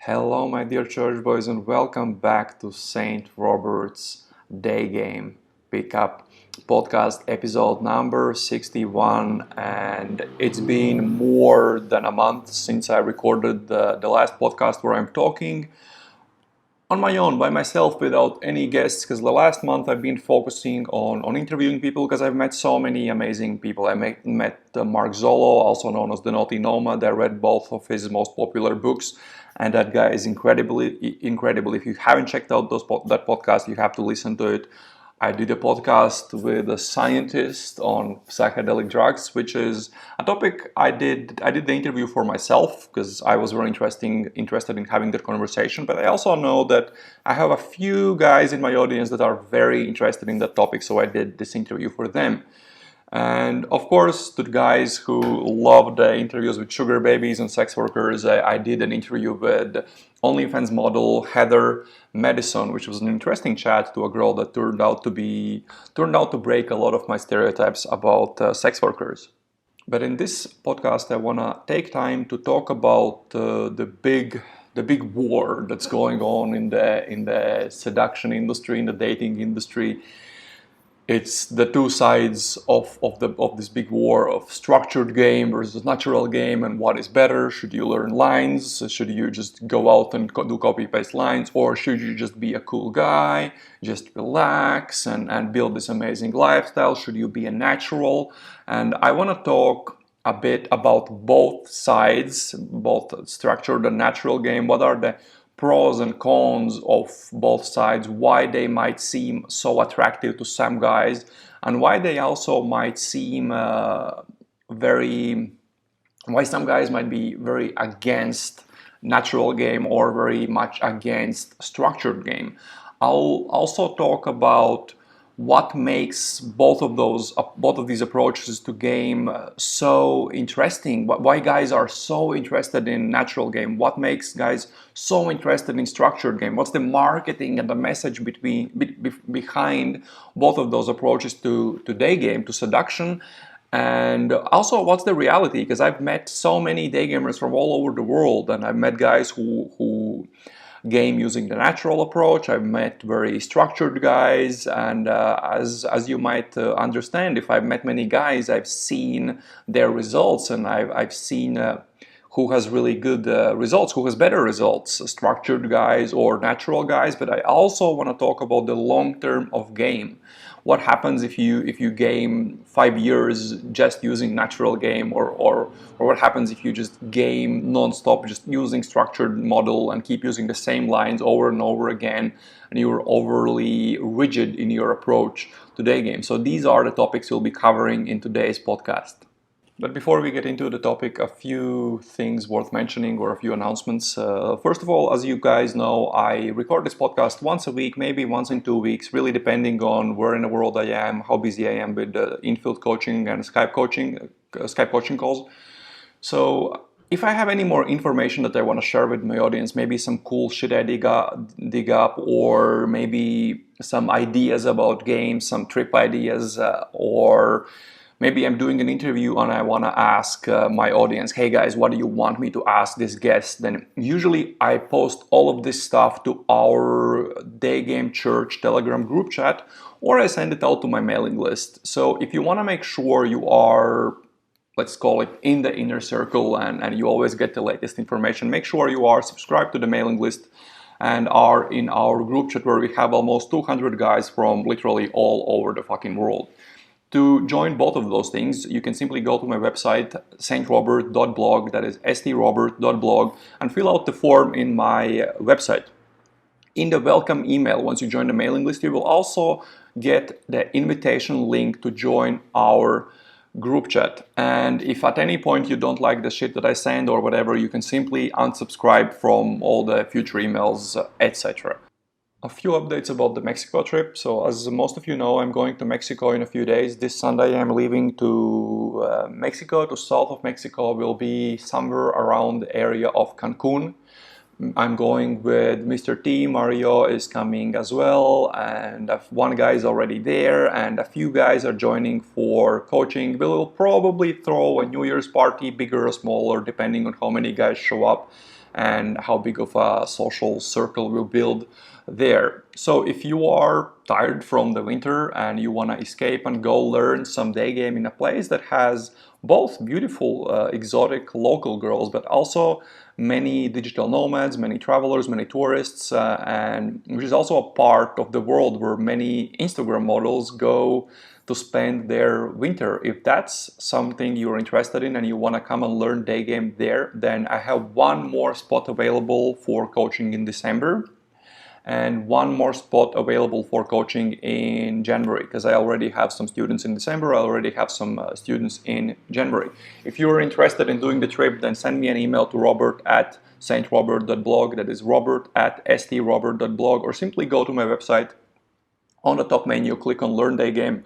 Hello, my dear church boys, and welcome back to St. Robert's Daygame Pickup Podcast, episode number 61. And it's been more than a month since I recorded the last podcast where I'm talking on my own, by myself, without any guests, because the last month I've been focusing on interviewing people because I've met so many amazing people. I met Mark Zolo, also known as the Naughty Nomad. I read both of his most popular books, and that guy is incredible. If you haven't checked out that podcast, you have to listen to it. I did a podcast with a scientist on psychedelic drugs, which is a topic I did the interview for myself because I was very interested in having that conversation. But I also know that I have a few guys in my audience that are very interested in that topic, so I did this interview for them. And of course, to the guys who love the interviews with sugar babies and sex workers, I did an interview with OnlyFans model Heather Madison, which was an interesting chat to a girl that turned out to break a lot of my stereotypes about sex workers. But in this podcast, I want to take time to talk about the big war that's going on in the seduction industry, in the dating industry. It's the two sides of this big war of structured game versus natural game, and what is better. Should you learn lines? Should you just go out and do copy paste lines, or should you just be a cool guy, just relax and build this amazing lifestyle? Should you be a natural? And I want to talk a bit about both sides, both structured and natural game. What are the pros and cons of both sides, why they might seem so attractive to some guys, and why they also might seem why some guys might be very against natural game or very much against structured game. I'll also talk about what makes both of these approaches to game so interesting. Why guys are so interested in natural game? What makes guys so interested in structured game? What's the marketing and the message behind both of those approaches to day game, to seduction? And also, what's the reality? Because I've met so many day gamers from all over the world, and I've met guys who game using the natural approach. I've met very structured guys, and as you might understand, if I've met many guys, I've seen their results, and I've seen who has really good results, who has better results, structured guys or natural guys. But I also want to talk about the long term of game. What happens if you game 5 years just using natural game, or what happens if you just game non-stop, just using structured model and keep using the same lines over and over again, and you're overly rigid in your approach to day game. So these are the topics we'll be covering in today's podcast. But before we get into the topic, a few things worth mentioning, or a few announcements. First of all, as you guys know, I record this podcast once a week, maybe once in 2 weeks, really depending on where in the world I am, how busy I am with in-field coaching and Skype coaching calls. So if I have any more information that I want to share with my audience, maybe some cool shit I dig up, or maybe some ideas about games, some trip ideas, or maybe I'm doing an interview and I want to ask my audience, hey guys, what do you want me to ask this guest? Then usually I post all of this stuff to our Daygame Church Telegram group chat, or I send it out to my mailing list. So if you want to make sure you are, let's call it, in the inner circle and you always get the latest information, make sure you are subscribed to the mailing list and are in our group chat, where we have almost 200 guys from literally all over the fucking world. To join both of those things, you can simply go to my website, strobert.blog, that is strobert.blog, and fill out the form in my website. In the welcome email, once you join the mailing list, you will also get the invitation link to join our group chat. And if at any point you don't like the shit that I send or whatever, you can simply unsubscribe from all the future emails, etc. A few updates about the Mexico trip. So as most of you know, I'm going to Mexico in a few days. This Sunday I'm leaving to Mexico, to south of Mexico. We'll be somewhere around the area of Cancun. I'm going with Mr. T. Mario is coming as well, and one guy is already there, and a few guys are joining for coaching. We'll probably throw a New Year's party, bigger or smaller, depending on how many guys show up. and how big of a social circle we'll build there. So if you are tired from the winter and you want to escape and go learn some day game in a place that has both beautiful, exotic local girls, but also many digital nomads, many travelers, many tourists, and which is also a part of the world where many Instagram models go to spend their winter. If that's something you're interested in and you want to come and learn day game there, then I have one more spot available for coaching in December and one more spot available for coaching in January, because I already have some students in December, I already have some students in January. If you're interested in doing the trip, then send me an email to robert@strobert.blog, that is robert@strobert.blog, or simply go to my website. On the top menu, click on Learn Day Game,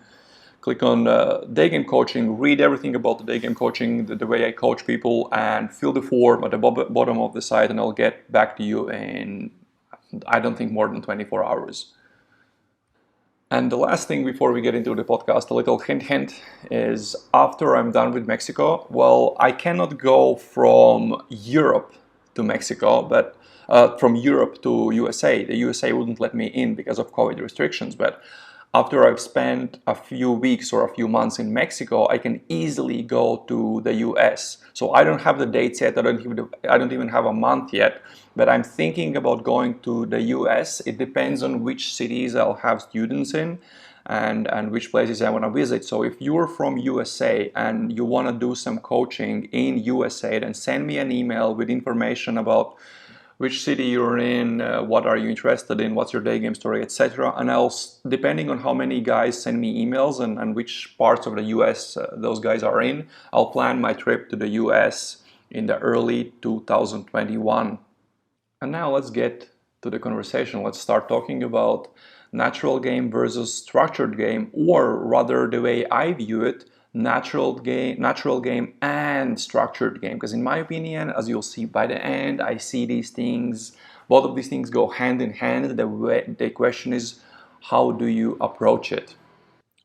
click on Day Game Coaching, read everything about the Day Game Coaching, the way I coach people, and fill the form at the bottom of the site, and I'll get back to you in, I don't think, more than 24 hours. And the last thing before we get into the podcast, a little hint, is after I'm done with Mexico, well, I cannot go from Europe to Mexico, but from Europe to USA. The USA wouldn't let me in because of COVID restrictions, but after I've spent a few weeks or a few months in Mexico, I can easily go to the US. So I don't have the dates yet, I don't even have a month yet, but I'm thinking about going to the US. It depends on which cities I'll have students in and which places I want to visit. So if you're from USA and you want to do some coaching in USA, then send me an email with information about which city you're in, what are you interested in, what's your day game story, etc. And I'll, depending on how many guys send me emails and which parts of the US those guys are in, I'll plan my trip to the US in the early 2021. And now let's get to the conversation. Let's start talking about natural game versus structured game, or rather the way I view it, natural game and structured game, because in my opinion, as you'll see by the end, I see these things, both of these things go hand in hand. The question is, how do you approach it?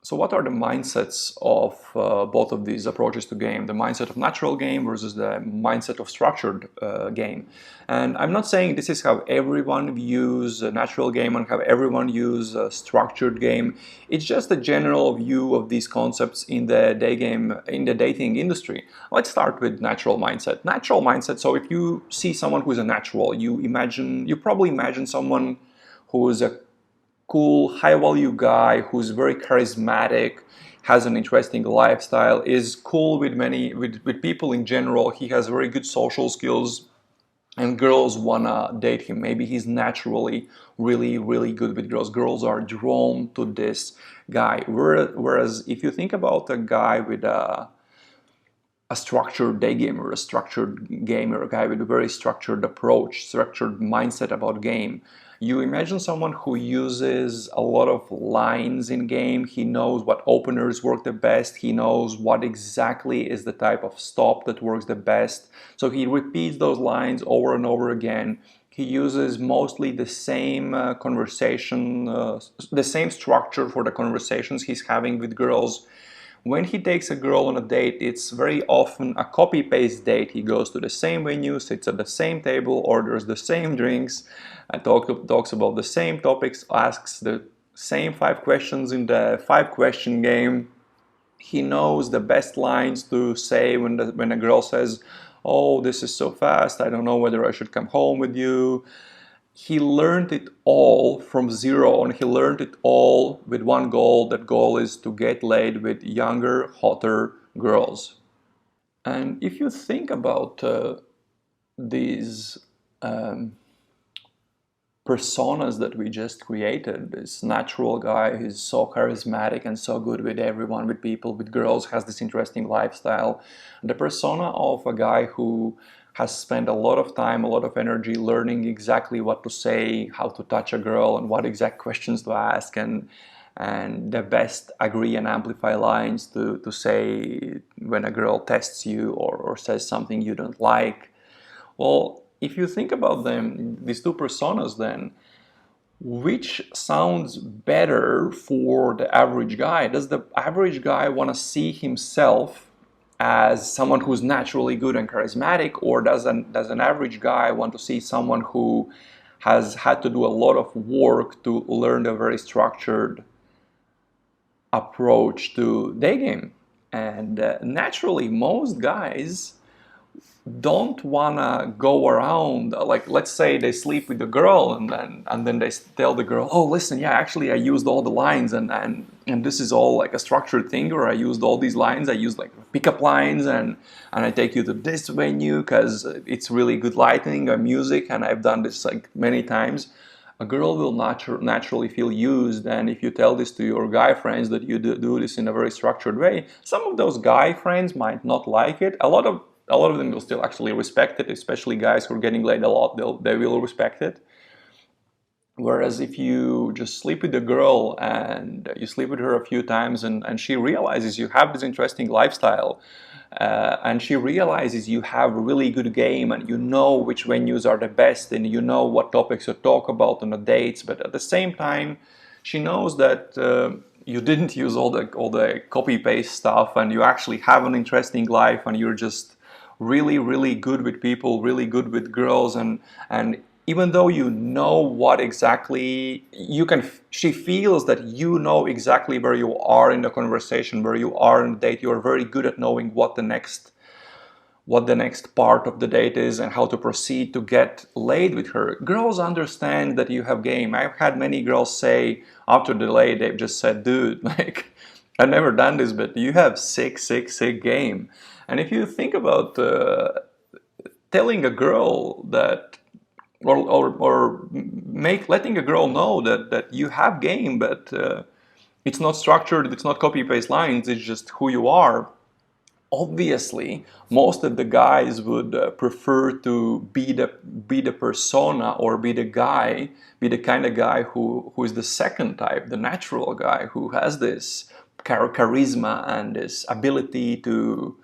So what are the mindsets of both of these approaches to game? The mindset of natural game versus the mindset of structured game. And I'm not saying this is how everyone views a natural game and how everyone views a structured game. It's just a general view of these concepts in the dating industry. Let's start with natural mindset. Natural mindset. So if you see someone who's a natural, you probably imagine someone who is a cool, high-value guy who's very charismatic, has an interesting lifestyle, is cool with people in general. He has very good social skills, and girls wanna date him. Maybe he's naturally really, really good with girls. Girls are drawn to this guy. Whereas if you think about a guy with a structured day gamer, a structured gamer, a guy with a very structured approach, structured mindset about game, you imagine someone who uses a lot of lines in game. He knows what openers work the best. He knows what exactly is the type of stop that works the best. So he repeats those lines over and over again. He uses mostly the same conversation, the same structure for the conversations he's having with girls. When he takes a girl on a date, it's very often a copy-paste date. He goes to the same venue, sits at the same table, orders the same drinks, and talks about the same topics, asks the same 5 questions in the 5-question game. He knows the best lines to say when a girl says, "Oh, this is so fast, I don't know whether I should come home with you." He learned it all from zero, and he learned it all with one goal. That goal is to get laid with younger, hotter girls. And if you think about these personas that we just created, this natural guy who's so charismatic and so good with everyone, with people, with girls, has this interesting lifestyle, the persona of a guy who has spent a lot of time, a lot of energy learning exactly what to say, how to touch a girl, and what exact questions to ask, and the best agree and amplify lines to say when a girl tests you or says something you don't like. Well, if you think about them, these two personas, then which sounds better for the average guy? Does the average guy want to see himself as someone who's naturally good and charismatic, or does an average guy want to see someone who has had to do a lot of work to learn a very structured approach to day game? And naturally, most guys don't wanna go around, like, let's say they sleep with the girl, and then they tell the girl, oh listen, yeah, actually I used all the lines, and this is all like a structured thing, or I used all these lines, I used like pickup lines, and I take you to this venue because it's really good lighting and music, and I've done this like many times. A girl will naturally feel used, and if you tell this to your guy friends that you do this in a very structured way, some of those guy friends might not like it. A lot of them will still actually respect it, especially guys who are getting laid a lot. They will respect it. Whereas if you just sleep with a girl and you sleep with her a few times, and she realizes you have this interesting lifestyle, and she realizes you have a really good game, and you know which venues are the best, and you know what topics to talk about on the dates, but at the same time she knows that you didn't use all the copy paste stuff, and you actually have an interesting life, and you're just really, really good with people, really good with girls, and even though you know what exactly you can, she feels that you know exactly where you are in the conversation, where you are in the date. You are very good at knowing what the next part of the date is and how to proceed to get laid with her. Girls understand that you have game. I've had many girls say after the date, they've just said, dude, like, I've never done this, but you have sick game. And if you think about telling a girl that, or letting a girl know that you have game, but it's not structured, it's not copy paste lines, it's just who you are. Obviously, most of the guys would prefer to be the persona, or be the kind of guy who is the second type, the natural guy who has this charisma and this ability to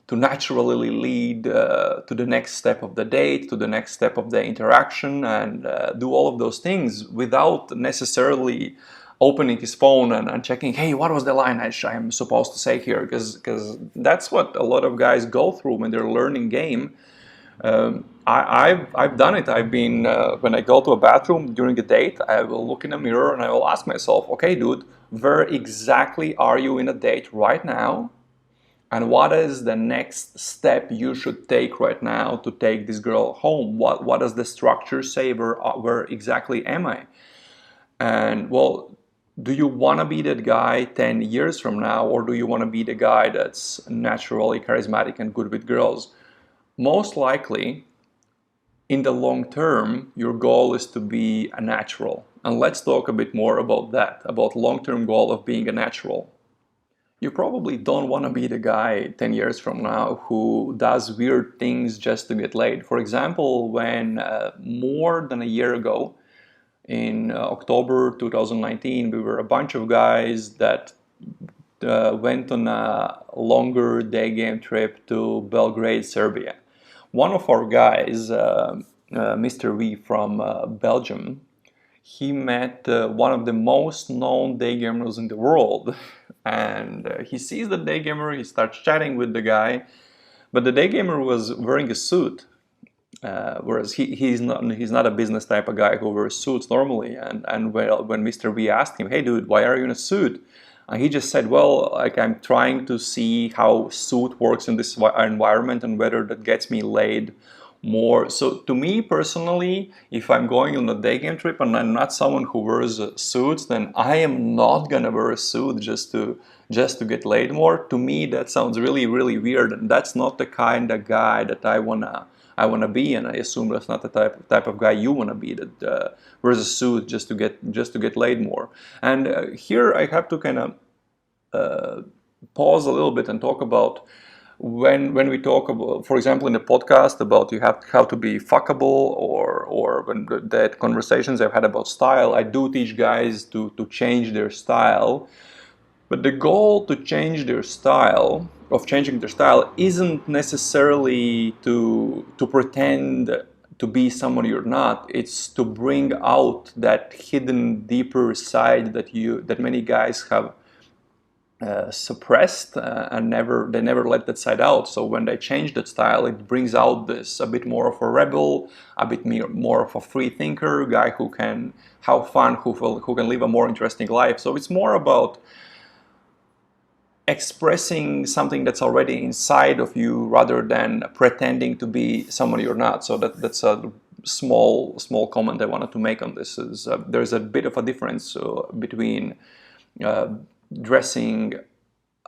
naturally lead to the next step of the date, to the next step of the interaction, and do all of those things without necessarily opening his phone and checking, hey, what was the line I'm supposed to say here? Because that's what a lot of guys go through when they're learning game. I've done it. I've been when I go to a bathroom during a date, I will look in a mirror and I will ask myself, okay, dude, where exactly are you in a date right now? And what is the next step you should take right now to take this girl home? What does the structure say? Where exactly am I? And well, do you want to be that guy 10 years from now, or do you want to be the guy that's naturally charismatic and good with girls? Most likely, in the long term, your goal is to be a natural. And let's talk a bit more about that, about long-term goal of being a natural. You probably don't want to be the guy 10 years from now who does weird things just to get laid. For example, when more than a year ago, in October 2019, we were a bunch of guys that went on a longer day game trip to Belgrade, Serbia. One of our guys, Mr. V from Belgium, he met one of the most known day gamers in the world. And he sees the day gamer, he starts chatting with the guy, but the day gamer was wearing a suit. Whereas he's not a business type of guy who wears suits normally. And when Mr. V asked him, hey dude, why are you in a suit? And he just said, well, like, I'm trying to see how suit works in this environment and whether that gets me laid more. So to me personally, if I'm going on a day game trip and I'm not someone who wears suits, then I am not gonna wear a suit just to get laid more. To me, that sounds really, really weird, and that's not the kind of guy that I wanna be, and I assume that's not the type of guy you wanna be, that wears a suit just to get laid more. And here I have to kind of pause a little bit and talk about when we talk about, for example, in the podcast about you have how to be fuckable, or when that conversations I've had about style, I do teach guys to change their style. But the goal to change their style, of changing their style, isn't necessarily to pretend to be someone you're not. It's to bring out that hidden, deeper side that many guys suppressed and they never let that side out. So when they change that style, it brings out this a bit more of a rebel, a bit more of a free thinker, guy who can have fun, who can live a more interesting life. So it's more about expressing something that's already inside of you rather than pretending to be someone you're not. So that's a small comment I wanted to make on this. Is there's a bit of a difference between uh, dressing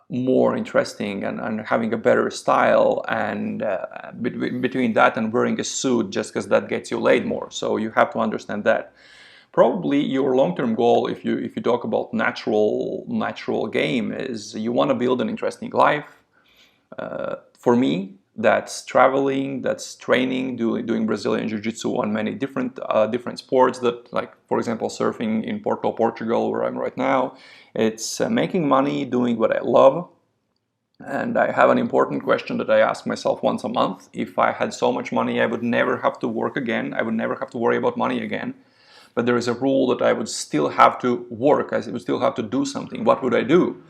more interesting and having a better style, and between that and wearing a suit just because that gets you laid more. So you have to understand that. Probably your long-term goal, if you talk about natural game, is you want to build an interesting life. For me, that's traveling, that's training, doing Brazilian Jiu-Jitsu on many different sports. That, like for example, surfing in Porto, Portugal, where I'm right now. It's making money doing what I love. And I have an important question that I ask myself once a month. If I had so much money, I would never have to work again. I would never have to worry about money again. But there is a rule that I would still have to work. I would still have to do something. What would I do?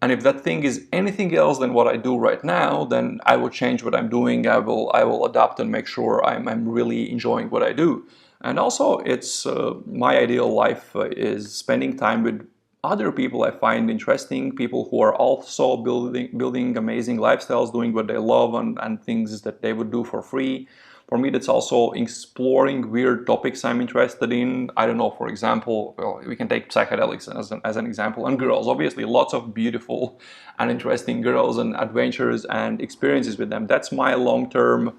And if that thing is anything else than what I do right now, then I will change what I'm doing. I will adapt and make sure I'm really enjoying what I do. And also, it's my ideal life is spending time with other people I find interesting, people who are also building amazing lifestyles, doing what they love, and things that they would do for free. For me, that's also exploring weird topics I'm interested in. I don't know, for example, well, we can take psychedelics as an example, and girls. Obviously, lots of beautiful and interesting girls and adventures and experiences with them. That's my long-term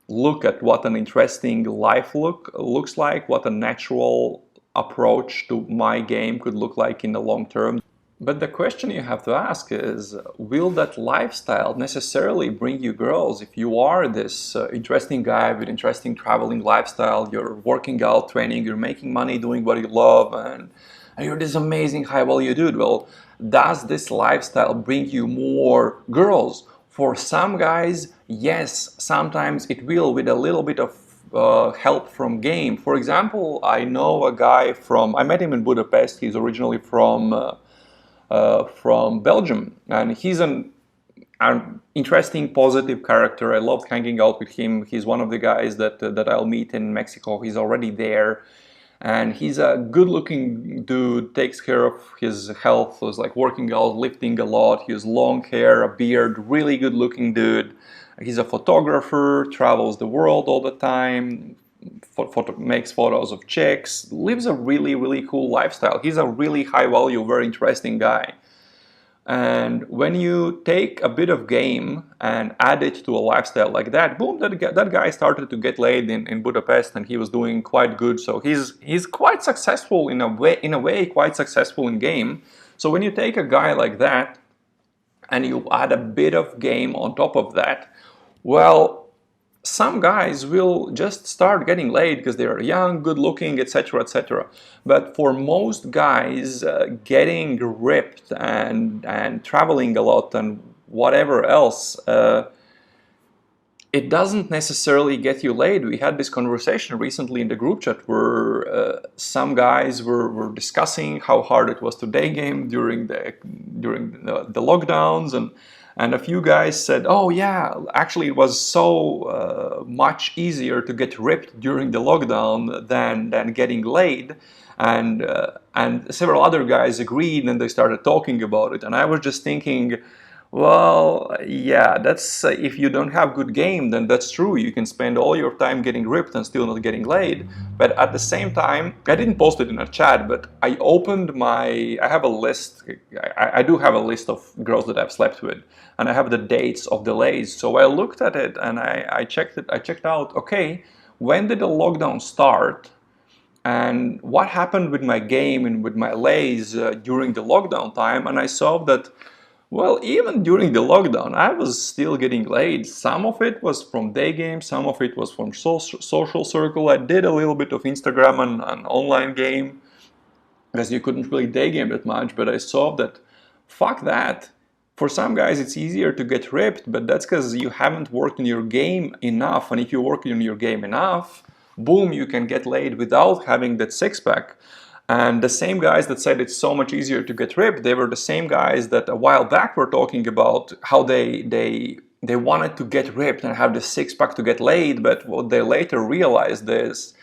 look at what an interesting life looks like, what a natural approach to my game could look like in the long term. But the question you have to ask is, will that lifestyle necessarily bring you girls? If you are this interesting guy with interesting traveling lifestyle, you're working out, training, you're making money doing what you love, and you're this amazing high value dude, well, does this lifestyle bring you more girls? For some guys, yes, sometimes it will, with a little bit of help from game. For example, I know a guy I met him in Budapest. He's originally from Belgium, and he's an interesting, positive character. I loved hanging out with him. He's one of the guys that I'll meet in Mexico. He's already there, and he's a good-looking dude. Takes care of his health. Was like working out, lifting a lot. He has long hair, a beard. Really good-looking dude. He's a photographer. Travels the world all the time. Makes photos of chicks, lives a really cool lifestyle. He's a really high value, very interesting guy. And when you take a bit of game and add it to a lifestyle like that, boom, that guy started to get laid in Budapest, and he was doing quite good. So he's quite successful in a way, quite successful in game. So when you take a guy like that and you add a bit of game on top of that, well, some guys will just start getting laid because they're young, good looking, etc., etc. But for most guys, getting ripped and traveling a lot and whatever else, it doesn't necessarily get you laid. We had this conversation recently in the group chat where some guys were discussing how hard it was to day game during the lockdowns, and a few guys said, "Oh yeah, actually it was so much easier to get ripped during the lockdown than getting laid." And several other guys agreed, and they started talking about it. And I was just thinking, well, yeah, that's if you don't have good game, then that's true. You can spend all your time getting ripped and still not getting laid. But at the same time, I didn't post it in a chat, but I have a list. I do have a list of girls that I've slept with, and I have the dates of delays. So I looked at it and I checked it. I checked out, okay, when did the lockdown start? And what happened with my game and with my lays during the lockdown time? And I saw that, well, even during the lockdown, I was still getting laid. Some of it was from Daygame, some of it was from social circle. I did a little bit of Instagram and online game, because you couldn't really Daygame that much, but I saw that, fuck that. For some guys, it's easier to get ripped, but that's because you haven't worked in your game enough. And if you work in your game enough, boom, you can get laid without having that six-pack. And the same guys that said it's so much easier to get ripped, they were the same guys that a while back were talking about how they wanted to get ripped and have the six-pack to get laid, but what they later realized is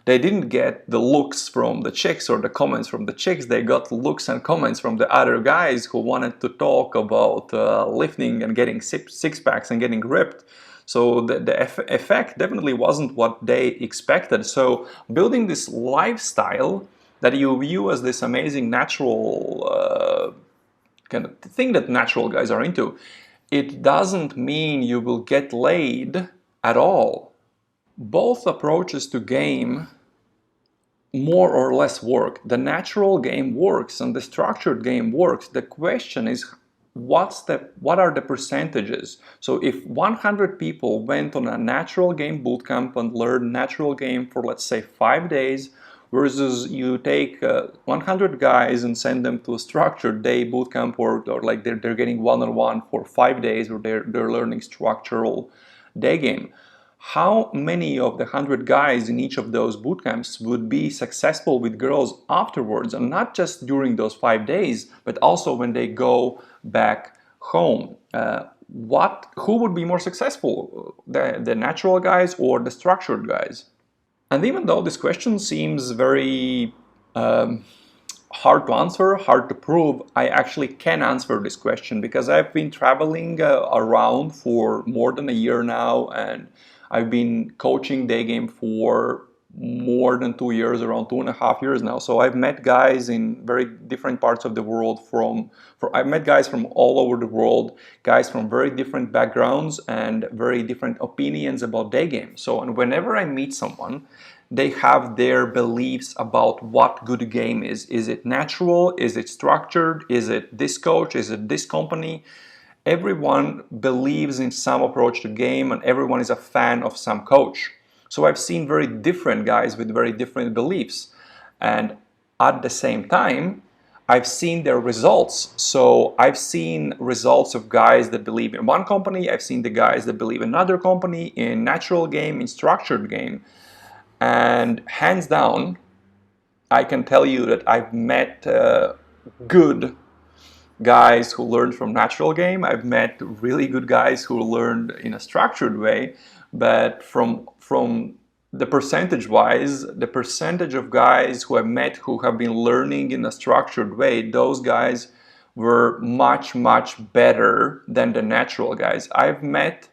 they didn't get the looks from the chicks or the comments from the chicks. They got looks and comments from the other guys who wanted to talk about lifting and getting six-packs and getting ripped. So the effect definitely wasn't what they expected. So building this lifestyle that you view as this amazing natural kind of thing that natural guys are into, it doesn't mean you will get laid at all. Both approaches to game more or less work. The natural game works and the structured game works. The question is, what are the percentages? So if 100 people went on a natural game bootcamp and learned natural game for, let's say, 5 days, versus you take 100 guys and send them to a structured day bootcamp, or like they're getting one-on-one for 5 days, or they're learning structural day game. How many of the 100 guys in each of those bootcamps would be successful with girls afterwards, and not just during those 5 days, but also when they go back home? Who would be more successful, the natural guys or the structured guys? And even though this question seems very hard to answer, hard to prove, I actually can answer this question because I've been traveling around for more than a year now, and I've been coaching Daygame for more than 2 years, around 2.5 years now. So I've met guys in very different parts of the world. I've met guys from all over the world, guys from very different backgrounds and very different opinions about Daygame. So, and whenever I meet someone, they have their beliefs about what good game is. Is it natural? Is it structured? Is it this coach? Is it this company? Everyone believes in some approach to game, and everyone is a fan of some coach. So I've seen very different guys with very different beliefs. And at the same time, I've seen their results. So I've seen results of guys that believe in one company. I've seen the guys that believe in another company, in natural game, in structured game. And hands down, I can tell you that I've met good guys who learned from natural game. I've met really good guys who learned in a structured way, but from the percentage wise, the percentage of guys who I've met who have been learning in a structured way, those guys were much, much better than the natural guys. I've met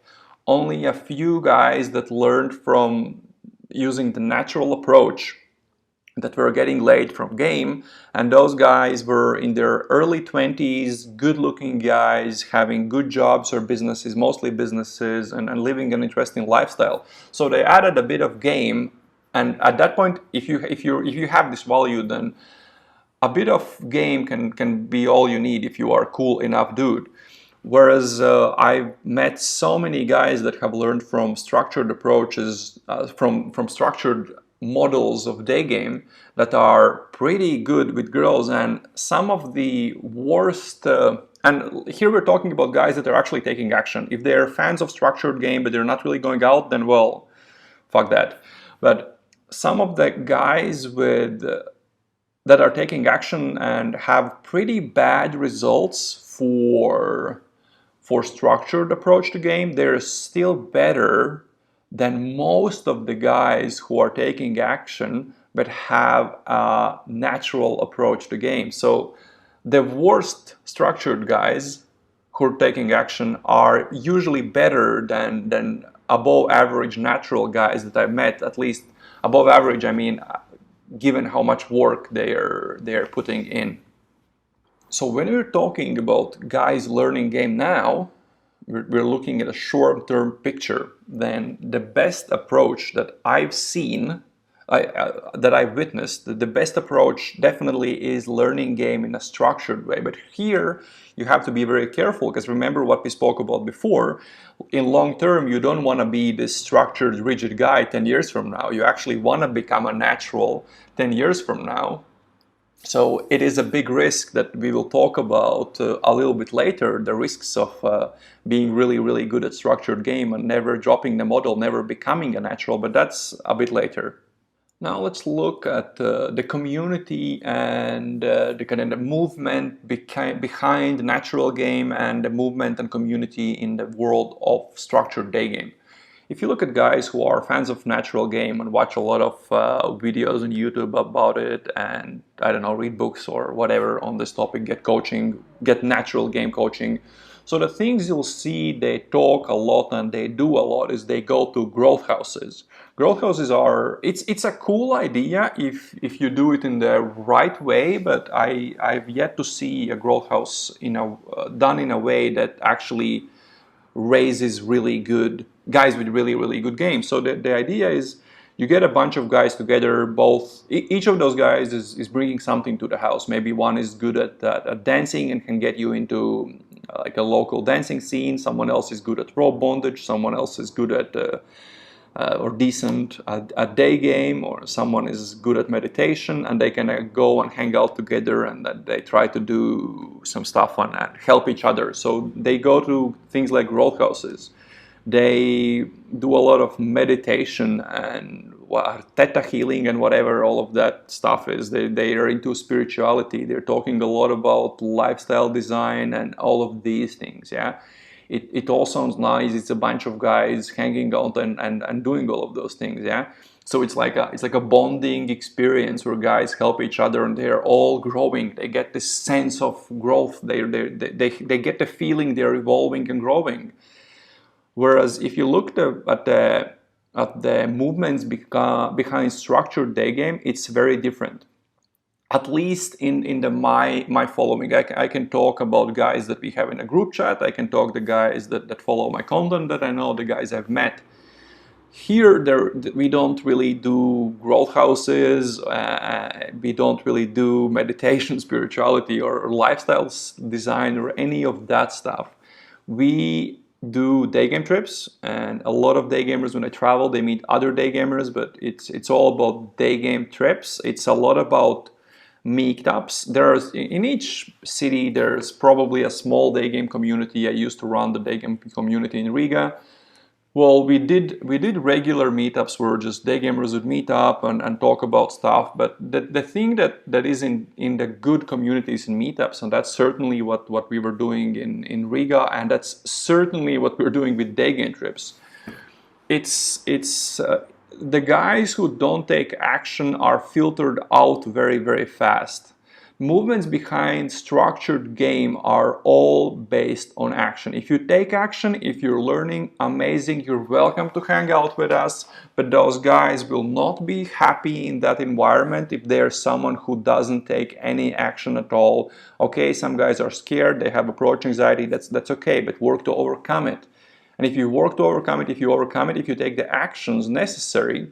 only a few guys that learned from using the natural approach that were getting laid from game, and those guys were in their early 20s, good-looking guys, having good jobs or businesses, mostly businesses, and living an interesting lifestyle. So they added a bit of game, and at that point, if you have this value, then a bit of game can be all you need if you are cool enough dude. Whereas I've met so many guys that have learned from structured approaches, from structured models of Daygame that are pretty good with girls, and some of the worst, and here we're talking about guys that are actually taking action. If they're fans of structured game but they're not really going out, then well, fuck that. But some of the guys that are taking action and have pretty bad results for structured approach to game, they're still better than most of the guys who are taking action but have a natural approach to game. So the worst structured guys who are taking action are usually better than above average natural guys that I've met. At least above average, I mean, given how much work they're putting in. So when we're talking about guys learning game now, we're looking at a short-term picture. Then the best approach that I've seen, that I've witnessed, the best approach definitely is learning game in a structured way. But here you have to be very careful, because remember what we spoke about before. In long term, you don't want to be this structured, rigid guy 10 years from now. You actually want to become a natural 10 years from now. So it is a big risk that we will talk about a little bit later, the risks of being really, really good at structured game and never dropping the model, never becoming a natural, but that's a bit later. Now let's look at the community and the kind of the movement behind natural game and the movement and community in the world of structured day game. If you look at guys who are fans of natural game and watch a lot of videos on YouTube about it, and I don't know, read books or whatever on this topic, get coaching, get natural game coaching. So the things you'll see they talk a lot and they do a lot is they go to growth houses. Growth houses are it's a cool idea if you do it in the right way, but I've yet to see a growth house done in a way that actually raises really good guys with really good games. So the idea is you get a bunch of guys together, both each of those guys is bringing something to the house. Maybe one is good at dancing and can get you into like a local dancing scene. Someone else is good at rope bondage. Someone else is good at or decent at day game, or someone is good at meditation, and they can go and hang out together and they try to do some stuff and help each other. So they go to things like growth houses. They do a lot of meditation and theta healing and whatever all of that stuff is. They are into spirituality. They're talking a lot about lifestyle design and all of these things. Yeah. It all sounds nice. It's a bunch of guys hanging out and doing all of those things, yeah. So it's like a bonding experience where guys help each other and they're all growing. They get this sense of growth. They get the feeling they're evolving and growing. Whereas if you look at the movements behind structured day game, it's very different. At least in my following, I can talk about guys that we have in a group chat. I can talk the guys that follow my content, that I know, the guys I've met. Here, we don't really do growth houses. We don't really do meditation, spirituality, or lifestyle design, or any of that stuff. We do day game trips, and a lot of day gamers, when they travel, they meet other day gamers, but it's all about day game trips. It's a lot about meetups. There's in each city there's probably a small day game community. I used to run the day game community in Riga. Well, we did regular meetups where just day gamers would meet up and talk about stuff. But the thing that is in the good communities and meetups, and that's certainly what we were doing in Riga, and that's certainly what we're doing with day game trips. It's the guys who don't take action are filtered out very fast. Movements behind structured game are all based on action. If you take action, if you're learning, amazing, you're welcome to hang out with us, but those guys will not be happy in that environment if there's someone who doesn't take any action at all. Okay, some guys are scared, they have approach anxiety, that's okay, but work to overcome it. And if you work to overcome it, if you take the actions necessary,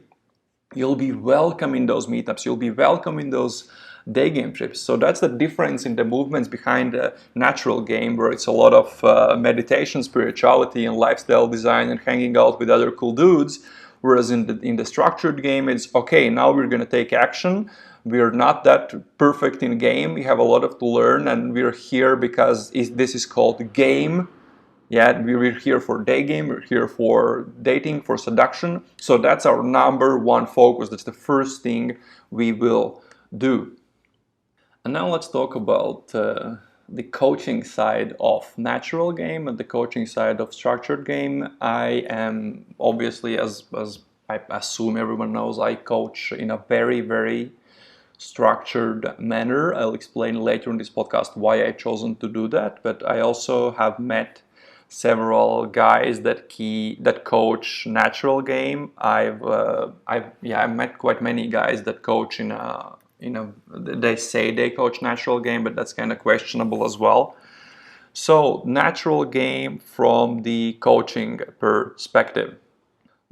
you'll be welcome in those meetups, you'll be welcome in those day game trips. So that's the difference in the movements behind the natural game, where it's a lot of meditation, spirituality, and lifestyle design and hanging out with other cool dudes. Whereas in the structured game, it's okay, now we're going to take action. We're not that perfect in game. We have a lot to learn, and we're here because this is called game. Yeah, we're here for day game, we're here for dating, for seduction. So that's our number one focus. That's the first thing we will do. And now let's talk about the coaching side of natural game and the coaching side of structured game. I am obviously, as I assume everyone knows, I coach in a very structured manner. I'll explain later in this podcast why I've chosen to do that. But I also have met several guys that coach natural game. I've met quite many guys that coach they say they coach natural game, but that's kind of questionable as well. So natural game from the coaching perspective.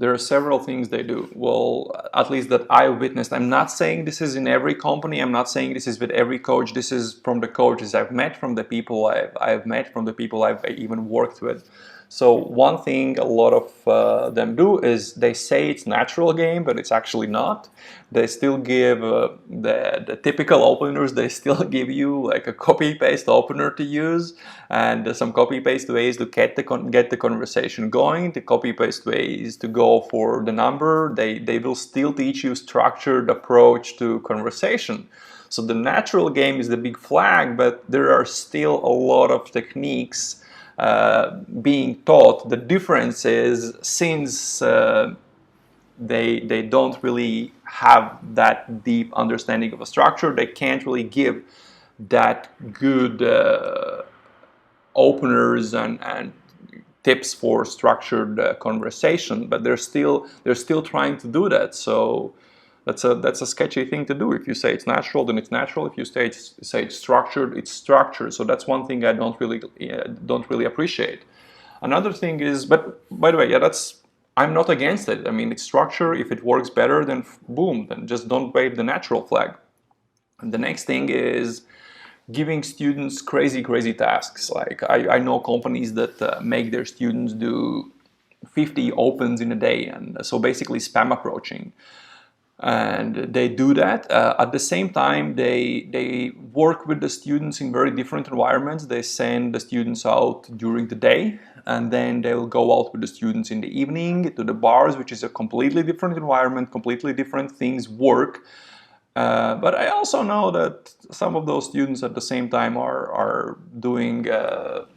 There are several things they do. Well, at least that I witnessed. I'm not saying this is in every company. I'm not saying this is with every coach. This is from the coaches I've met, from the people I've met, from the people I've even worked with. So one thing a lot of them do is they say it's natural game, but it's actually not. They still give the typical openers. They still give you like a copy paste opener to use, and some copy paste ways to get the conversation going. The copy paste ways to go for the number. They will still teach you structured approach to conversation. So the natural game is the big flag, but there are still a lot of techniques being taught. The difference is, since they don't really have that deep understanding of a structure, they can't really give that good openers and tips for structured conversation. But they're still trying to do that. So that's a sketchy thing to do. If you say it's natural, then it's natural. If you say it's structured, it's structured. So that's one thing I don't really appreciate. Another thing is, but by the way, yeah, I'm not against it. I mean, it's structure. If it works better, then boom, then just don't wave the natural flag. And the next thing is giving students crazy tasks. Like I know companies that make their students do 50 opens in a day, and so basically spam approaching. And they do that. At the same time, they work with the students in very different environments. They send the students out during the day, and then they'll go out with the students in the evening to the bars, which is a completely different environment, completely different things work. But I also know that some of those students at the same time are doing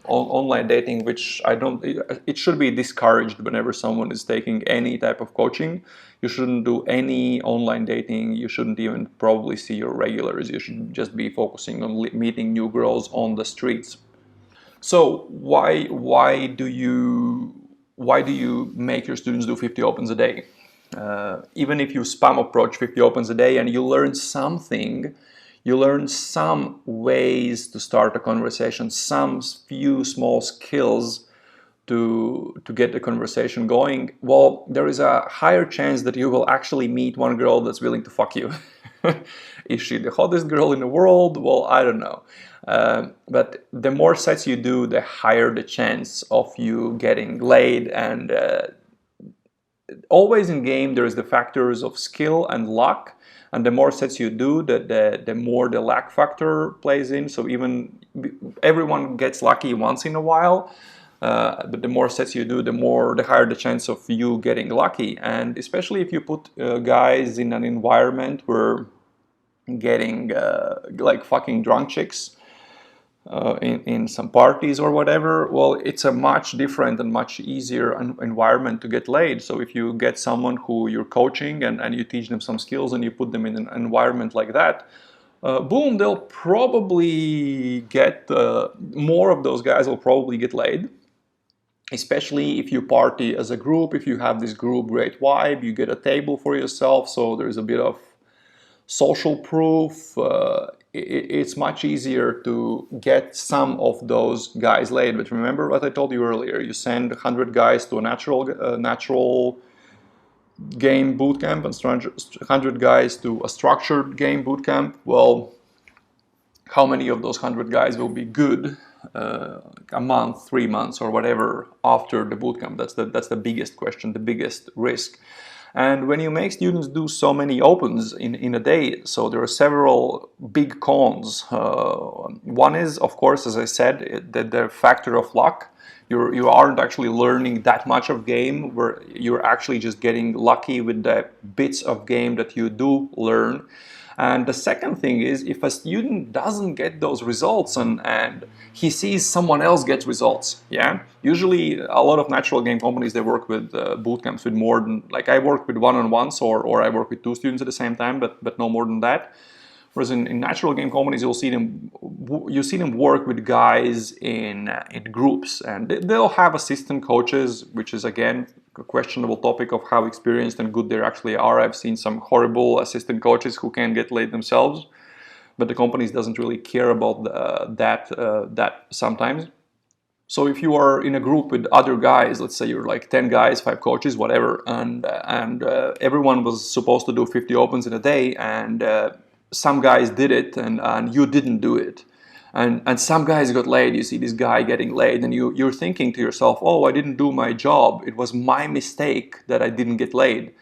online dating, which I don't. It should be discouraged whenever someone is taking any type of coaching. You shouldn't do any online dating. You shouldn't even probably see your regulars. You should just be focusing on meeting new girls on the streets. So why do you make your students do 50 opens a day? Even if you spam approach 50 opens a day and you learn something, you learn some ways to start a conversation, some few small skills to get the conversation going. Well, there is a higher chance that you will actually meet one girl that's willing to fuck you. Is she the hottest girl in the world? Well, I don't know. But the more sets you do, the higher the chance of you getting laid. And always in game there is the factors of skill and luck, and the more sets you do, the more the luck factor plays in. So even everyone gets lucky once in a while, but the more sets you do, the higher the chance of you getting lucky. And especially if you put guys in an environment where getting like fucking drunk chicks in some parties or whatever, well, it's a much different and much easier environment to get laid. So if you get someone who you're coaching and you teach them some skills and you put them in an environment like that, boom, they'll probably get, more of those guys will probably get laid. Especially if you party as a group, if you have this group great vibe, you get a table for yourself, so there's a bit of social proof. It's much easier to get some of those guys laid. But remember what I told you earlier, you send 100 guys to a natural game bootcamp and 100 guys to a structured game bootcamp. Well, how many of those 100 guys will be good a month, 3 months, or whatever after the bootcamp? That's the biggest question, the biggest risk. And when you make students do so many opens in a day, so there are several big cons. One is, of course, as I said, the factor of luck. You aren't actually learning that much of game, where you're actually just getting lucky with the bits of game that you do learn. And the second thing is, if a student doesn't get those results and he sees someone else gets results, yeah? Usually a lot of natural game companies, they work with bootcamps with more than, like I work with one-on-ones or I work with 2 students at the same time, but no more than that. Whereas in natural game companies, you see them work with guys in groups, and they'll have assistant coaches, which is again a questionable topic of how experienced and good they actually are. I've seen some horrible assistant coaches who can get laid themselves, but the companies doesn't really care about that sometimes. So if you are in a group with other guys, let's say you're like 10 guys, 5 coaches, whatever, and everyone was supposed to do 50 opens in a day, and some guys did it and you didn't do it. And some guys got laid. You see this guy getting laid, and you're thinking to yourself, oh, I didn't do my job. It was my mistake that I didn't get laid.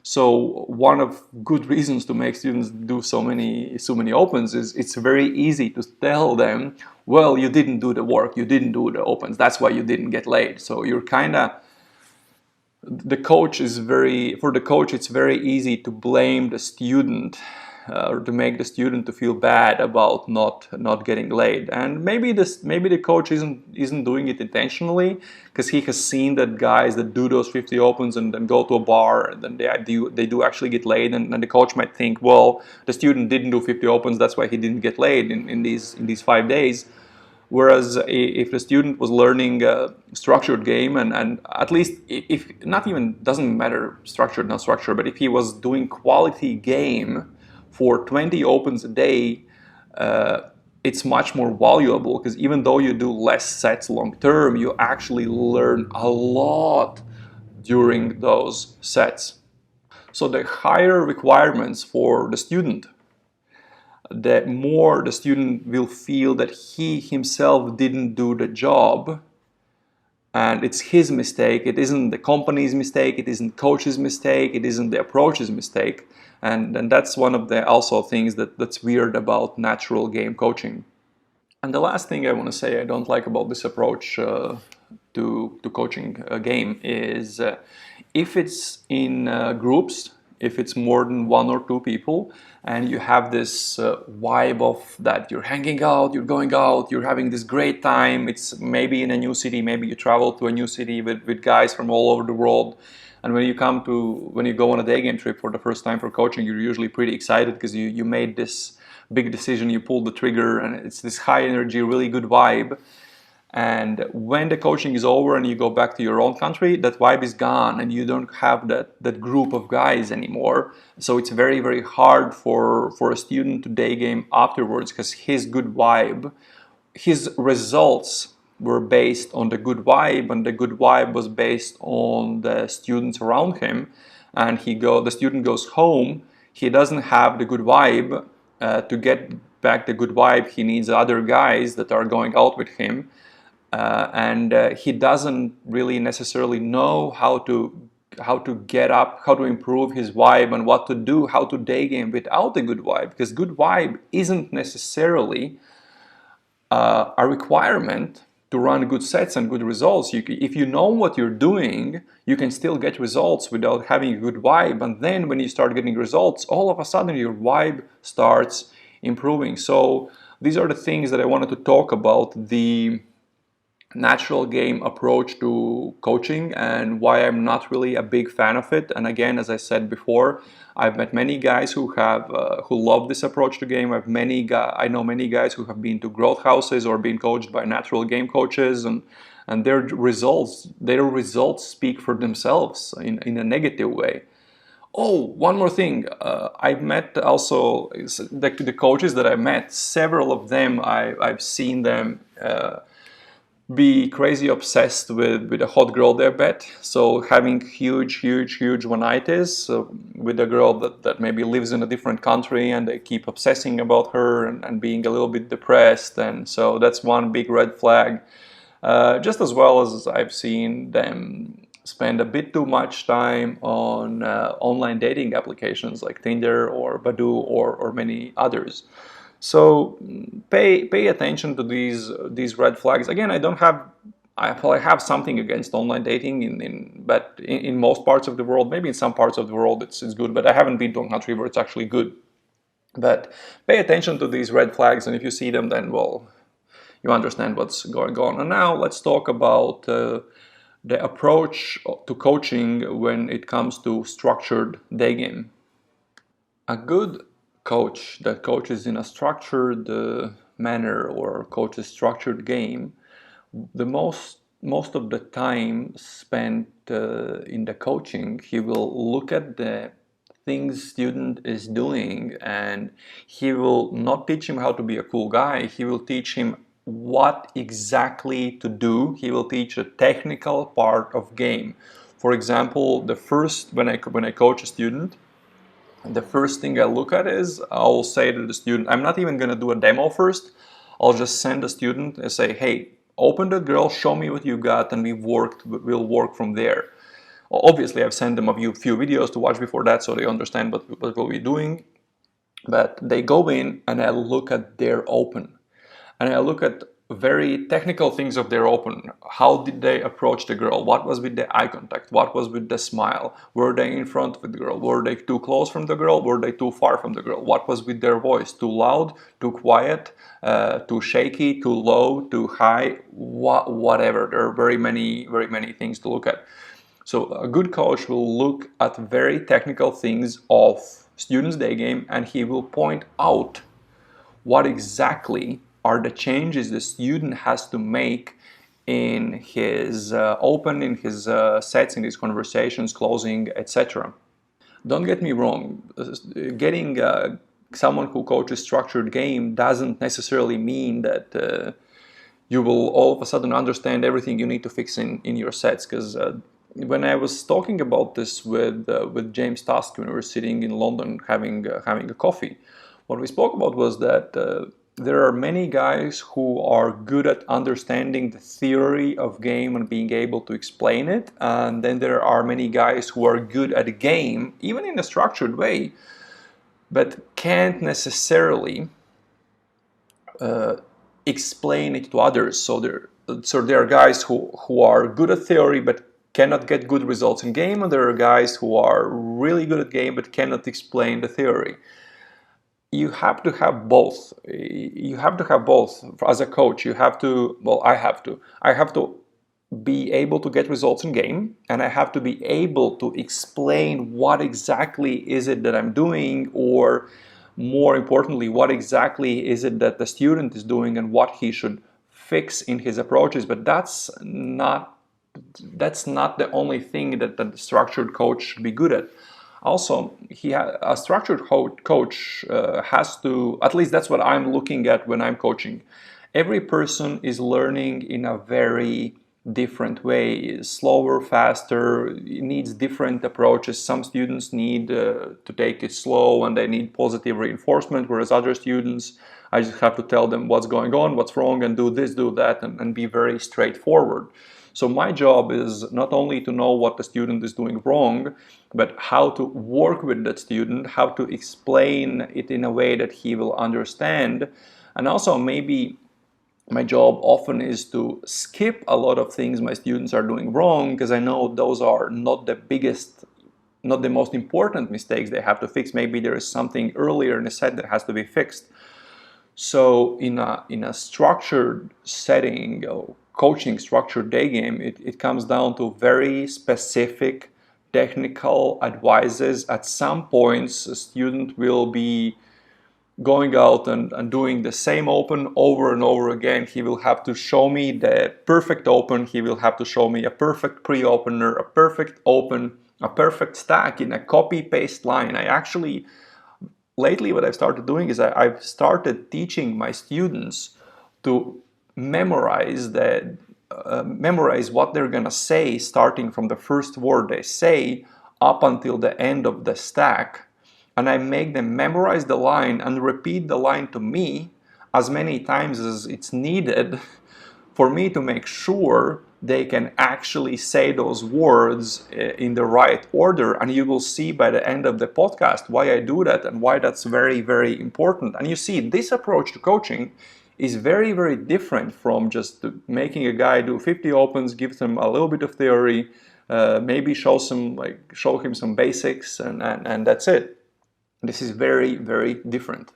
So one of good reasons to make students do so many opens is it's very easy to tell them, well, you didn't do the work, you didn't do the opens, that's why you didn't get laid. So you're kind of, the coach is very, for the coach it's very easy to blame the student, or to make the student to feel bad about not getting laid. And maybe the coach isn't doing it intentionally, because he has seen that guys that do those 50 opens and then go to a bar and then they do actually get laid, and the coach might think, well, the student didn't do 50 opens, that's why he didn't get laid in these 5 days. Whereas if the student was learning a structured game, and at least if not even, doesn't matter structured, not structured, but if he was doing quality game for 20 opens a day, it's much more valuable, because even though you do less sets long term, you actually learn a lot during those sets. So the higher requirements for the student, the more the student will feel that he himself didn't do the job and it's his mistake. It isn't the company's mistake, it isn't coach's mistake, it isn't the approach's mistake. And that's one of the also things that's weird about natural game coaching. And the last thing I want to say I don't like about this approach to coaching a game is if it's in groups, if it's more than 1 or 2 people, and you have this vibe of that you're hanging out, you're going out, you're having this great time. It's maybe in a new city, maybe you travel to a new city with guys from all over the world. And when you go on a day game trip for the first time for coaching, you're usually pretty excited because you made this big decision, you pulled the trigger, and it's this high energy, really good vibe. And when the coaching is over and you go back to your own country, that vibe is gone and you don't have that group of guys anymore. So it's very, very hard for a student to day game afterwards, because his good vibe, his results were based on the good vibe, and the good vibe was based on the students around him. And the student goes home, he doesn't have the good vibe. To get back the good vibe, he needs other guys that are going out with him. And he doesn't really necessarily know how to get up, how to improve his vibe, and what to do, how to day game without a good vibe, because good vibe isn't necessarily a requirement to run good sets and good results. If you know what you're doing, you can still get results without having a good vibe. And then when you start getting results, all of a sudden your vibe starts improving. So these are the things that I wanted to talk about, the natural game approach to coaching, and why I'm not really a big fan of it. And again, as I said before, I've met many guys who love this approach to game. I know many guys who have been to growth houses or been coached by natural game coaches, and their results speak for themselves in a negative way. Oh, one more thing. I've met also the coaches that I met. Several of them, I've seen them be crazy obsessed with a hot girl they bet. So having huge one-nights with a girl that maybe lives in a different country, and they keep obsessing about her and being a little bit depressed. And so that's one big red flag. Just as well as I've seen them spend a bit too much time on online dating applications like Tinder or Badoo or many others. So pay attention to these red flags. Again, I have something against online dating, but in most parts of the world, maybe in some parts of the world it's good, but I haven't been to a country where it's actually good. But pay attention to these red flags, and if you see them, then, well, you understand what's going on. And now let's talk about the approach to coaching when it comes to structured day game. A good coach that coaches in a structured manner or coaches structured game, the most of the time spent in the coaching, he will look at the things student is doing, and he will not teach him how to be a cool guy. He will teach him what exactly to do. He will teach a technical part of game. For example, when I coach a student, the first thing I look at is I'll say to the student, I'm not even going to do a demo first. I'll just send a student and say, hey, open that girl, show me what you got, and we'll work from there. Obviously, I've sent them a few videos to watch before that, so they understand what we'll be doing. But they go in, and I look at their open, and I look at very technical things of their open. How did they approach the girl? What was with the eye contact? What was with the smile? Were they in front of the girl? Were they too close from the girl? Were they too far from the girl? What was with their voice? Too loud? Too quiet? Too shaky? Too low? Too high? Whatever. There are very many things to look at. So a good coach will look at very technical things of students' day game, and he will point out what exactly are the changes the student has to make in his open, in his sets, in his conversations, closing, etc. Don't get me wrong, getting someone who coaches structured game doesn't necessarily mean that you will all of a sudden understand everything you need to fix in your sets, because when I was talking about this with James Tusk when we were sitting in London having a coffee, what we spoke about was that there are many guys who are good at understanding the theory of game and being able to explain it, and then there are many guys who are good at a game, even in a structured way, but can't necessarily explain it to others. So there are guys who are good at theory but cannot get good results in game, and there are guys who are really good at game but cannot explain the theory. You have to have both. You have to have both. As a coach, you have to, well, I have to be able to get results in game, and I have to be able to explain what exactly is it that I'm doing, or more importantly, what exactly is it that the student is doing and what he should fix in his approaches. But that's not the only thing that the structured coach should be good at. Also, a structured coach has to, at least that's what I'm looking at when I'm coaching. Every person is learning in a very different way, slower, faster, it needs different approaches. Some students need to take it slow and they need positive reinforcement, whereas other students, I just have to tell them what's going on, what's wrong, and do this, do that, and be very straightforward. So my job is not only to know what the student is doing wrong, but how to work with that student, how to explain it in a way that he will understand. And also maybe my job often is to skip a lot of things my students are doing wrong, because I know those are not the biggest, not the most important mistakes they have to fix. Maybe there is something earlier in the set that has to be fixed. So in a structured setting, or coaching structured day game, it comes down to very specific technical advices. At some points, a student will be going out and doing the same open over and over again. He will have to show me the perfect open. He will have to show me a perfect pre-opener, a perfect open, a perfect stack in a copy-paste line. Lately, what I've started doing is I've started teaching my students to memorize what they're gonna say, starting from the first word they say up until the end of the stack, and I make them memorize the line and repeat the line to me as many times as it's needed for me to make sure they can actually say those words in the right order. And you will see by the end of the podcast why I do that and why that's very, very important. And you see, this approach to coaching is very, very different from just making a guy do 50 opens, give them a little bit of theory, maybe show him some basics, and that's it. This is very, very different.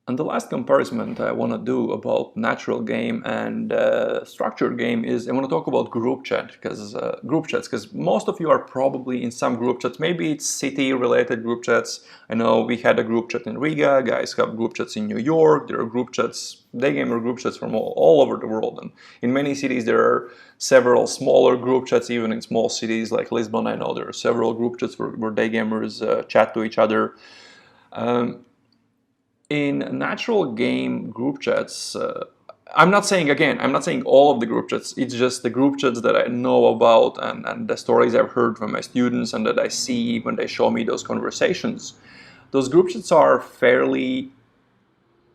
And the last comparison I want to do about natural game and structured game is I want to talk about group chats, because most of you are probably in some group chats. Maybe it's city-related group chats. I know we had a group chat in Riga. Guys have group chats in New York. There are group chats, Daygame group chats from all over the world. And in many cities there are several smaller group chats. Even in small cities like Lisbon, I know there are several group chats where Daygamers chat to each other. In natural game group chats, I'm not saying all of the group chats, it's just the group chats that I know about and the stories I've heard from my students and that I see when they show me those conversations. Those group chats are fairly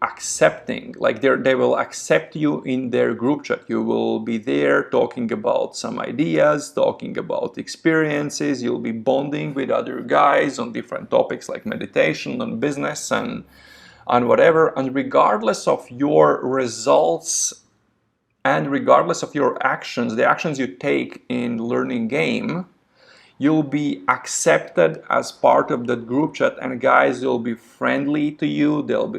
accepting, like they will accept you in their group chat. You will be there talking about some ideas, talking about experiences. You'll be bonding with other guys on different topics like meditation, on business, and whatever. And regardless of your results and regardless of your actions, the actions you take in learning game, you'll be accepted as part of that group chat, and guys will be friendly to you. They'll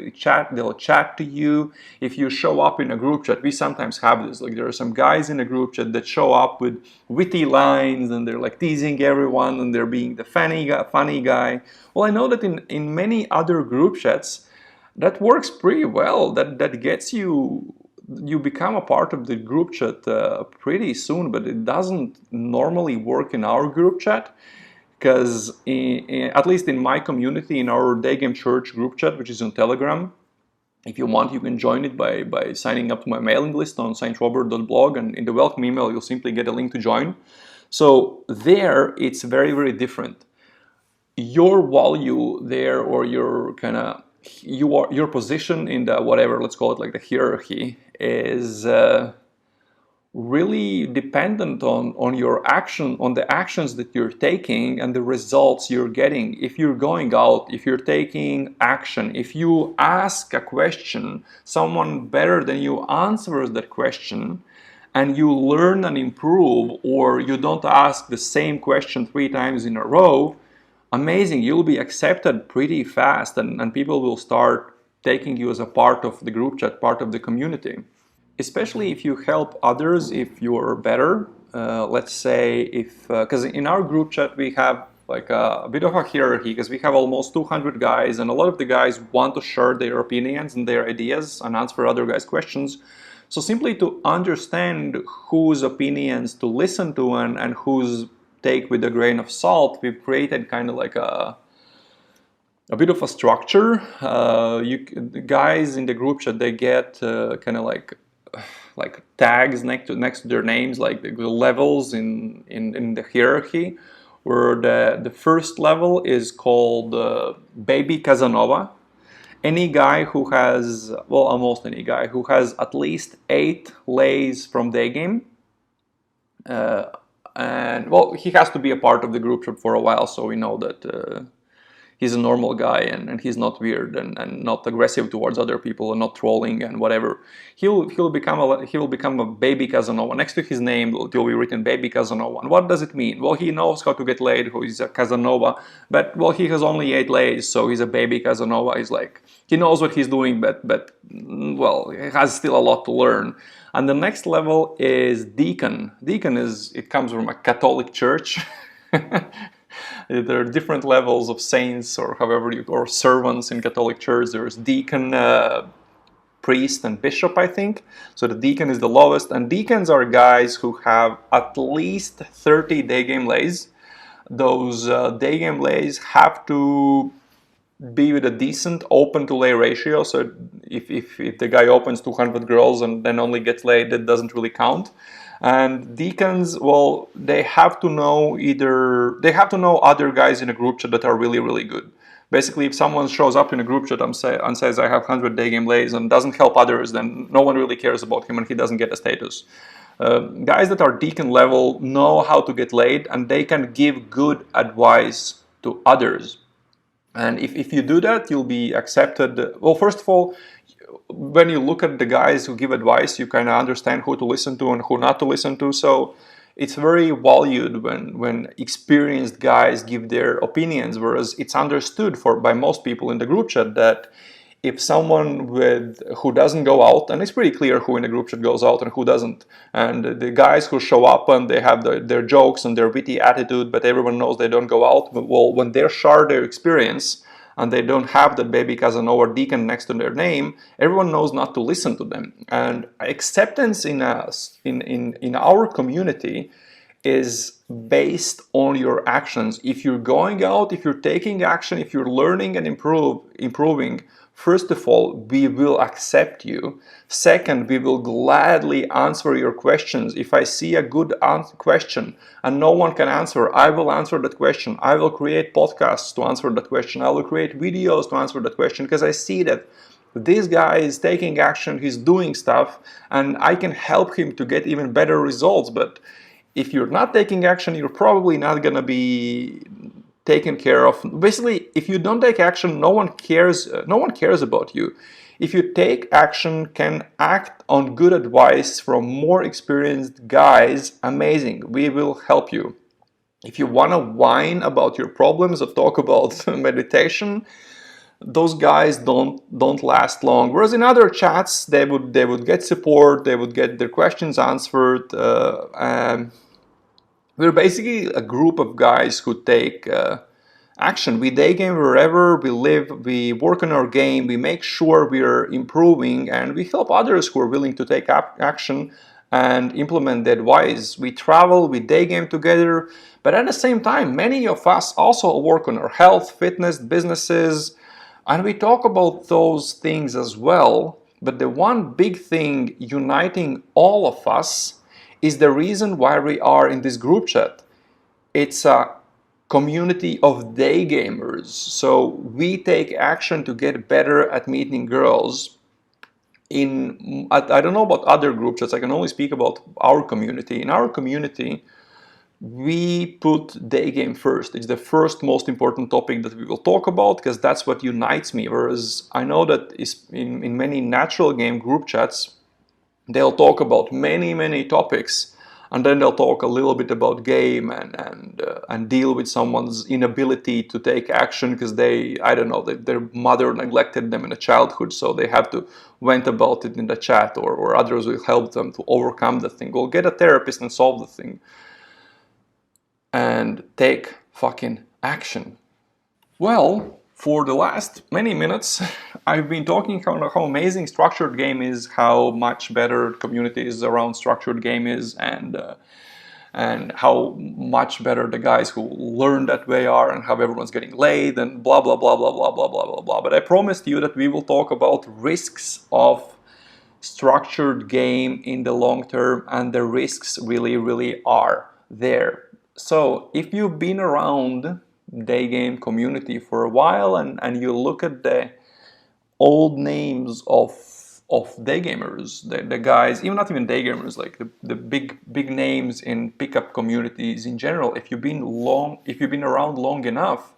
chat to you. If you show up in a group chat, we sometimes have this, like there are some guys in a group chat that show up with witty lines and they're like teasing everyone and they're being the funny guy. Well, I know that in many other group chats that works pretty well. That gets you become a part of the group chat pretty soon, but it doesn't normally work in our group chat, because at least in my community, in our Daygame Church group chat, which is on Telegram, if you want, you can join it by signing up to my mailing list on saintrobert.blog, and in the welcome email, you'll simply get a link to join. So there, it's very, very different. Your value there, or your kind of your position in the whatever, let's call it like the hierarchy, is really dependent on your action, on the actions that you're taking and the results you're getting. If you're going out, if you're taking action, if you ask a question, someone better than you answers that question, and you learn and improve, or you don't ask the same question 3 times in a row, amazing, you'll be accepted pretty fast, and people will start taking you as a part of the group chat, part of the community. Especially if you help others, if you're better. Let's say because in our group chat we have like a bit of a hierarchy, because we have almost 200 guys, and a lot of the guys want to share their opinions and their ideas and answer other guys' questions. So simply to understand whose opinions to listen to and whose take with a grain of salt, we've created kind of like a bit of a structure. The guys in the group chat, they get kind of like tags next to their names, like the levels in the hierarchy, where the first level is called Baby Casanova. Any guy who has, well, almost any guy who has at least 8 lays from Daygame, and well, he has to be a part of the group chat for a while, so we know that he's a normal guy and he's not weird and not aggressive towards other people and not trolling and whatever. He'll become a Baby Casanova. Next to his name will be written Baby Casanova. And what does it mean? Well, he knows how to get laid, who is a Casanova, but well, he has only 8 lays, so he's a Baby Casanova. He's like, he knows what he's doing, but well, he has still a lot to learn. And the next level is Deacon. Deacon it comes from a Catholic church. There are different levels of saints, or or servants in Catholic Church. There's deacon, priest, and bishop, I think. So the deacon is the lowest, and deacons are guys who have at least 30 Daygame lays. Those Daygame lays have to be with a decent open to lay ratio. So if the guy opens 200 girls and then only gets laid, that doesn't really count. And deacons, well, they have to know other guys in a group chat that are really, really good. Basically, if someone shows up in a group chat and says, I have 100 Daygame lays, and doesn't help others, then no one really cares about him and he doesn't get a status. Guys that are deacon level know how to get laid, and they can give good advice to others. And if you do that, you'll be accepted. Well, first of all, when you look at the guys who give advice, you kind of understand who to listen to and who not to listen to. So it's very valued when experienced guys give their opinions, whereas it's understood by most people in the group chat that if someone who doesn't go out, and it's pretty clear who in the group chat goes out and who doesn't, and the guys who show up and they have their jokes and their witty attitude, but everyone knows they don't go out, well, when they share their experience and they don't have that Baby Casanova deacon next to their name, everyone knows not to listen to them. And acceptance in our community is based on your actions. If you're going out, if you're taking action, if you're learning and improving, first of all, we will accept you. Second, we will gladly answer your questions. If I see a good question and no one can answer, I will answer that question. I will create podcasts to answer that question. I will create videos to answer that question, because I see that this guy is taking action, he's doing stuff, and I can help him to get even better results. But if you're not taking action, you're probably not going to be taken care of. Basically, if you don't take action, no one cares. No one cares about you. If you take action, can act on good advice from more experienced guys, amazing. We will help you. If you want to whine about your problems or talk about meditation, those guys don't last long. Whereas in other chats, they would get support, they would get their questions answered. We're basically a group of guys who take action. We day game wherever we live, we work on our game, we make sure we're improving, and we help others who are willing to take action and implement the advice. We travel, we day game together, but at the same time, many of us also work on our health, fitness, businesses, and we talk about those things as well. But the one big thing uniting all of us is the reason why we are in this group chat. It's a community of day gamers. So we take action to get better at meeting girls. I don't know about other group chats, I can only speak about our community. In our community, we put day game first. It's the first most important topic that we will talk about because that's what unites me. Whereas I know that in many natural game group chats, they'll talk about many topics, and then they'll talk a little bit about game and deal with someone's inability to take action because I don't know, their mother neglected them in a childhood, so they have to vent about it in the chat, or others will help them to overcome the thing. Or get a therapist and solve the thing. And take fucking action. Well, for the last many minutes, I've been talking about how amazing structured game is, how much better communities around structured game is, and how much better the guys who learn that way are, and how everyone's getting laid, and blah blah blah blah blah blah blah blah blah. But I promised you that we will talk about risks of structured game in the long term, and the risks really are there. So if you've been around day game community for a while and you look at the old names of day gamers, the guys, even not even day gamers, like the big names in pickup communities in general, if you've been around long enough,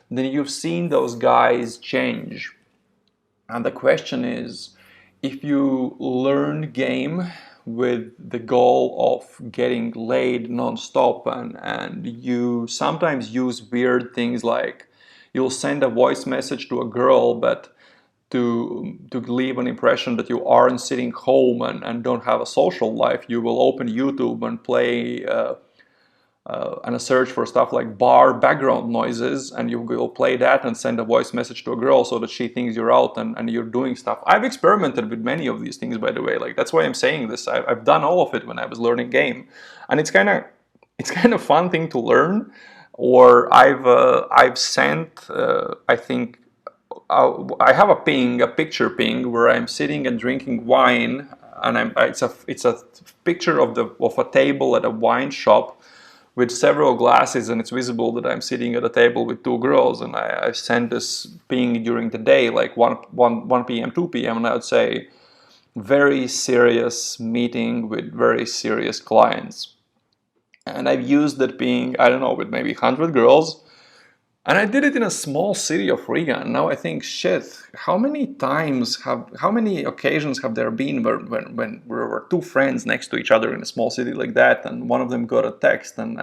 then you've seen those guys change. And the question is, if you learn game with the goal of getting laid non-stop, and you sometimes use weird things like you'll send a voice message to a girl, but to leave an impression that you aren't sitting home and don't have a social life, you will open YouTube and play and a search for stuff like bar background noises, and you will play that and send a voice message to a girl so that she thinks you're out and you're doing stuff. I've experimented with many of these things, by the way. Like, that's why I'm saying this. I've done all of it when I was learning game, and it's kind of fun thing to learn. Or I've sent I think I have a picture ping where I'm sitting and drinking wine, and it's a picture of a table at a wine shop with several glasses, and it's visible that I'm sitting at a table with two girls, and I send this ping during the day, like 1 p.m., 2 p.m., and I would say, very serious meeting with very serious clients. And I've used that ping, I don't know, with maybe 100 girls, and I did it in a small city of Riga, and now I think, shit, how many occasions have there been when we were two friends next to each other in a small city like that, and one of them got a text, and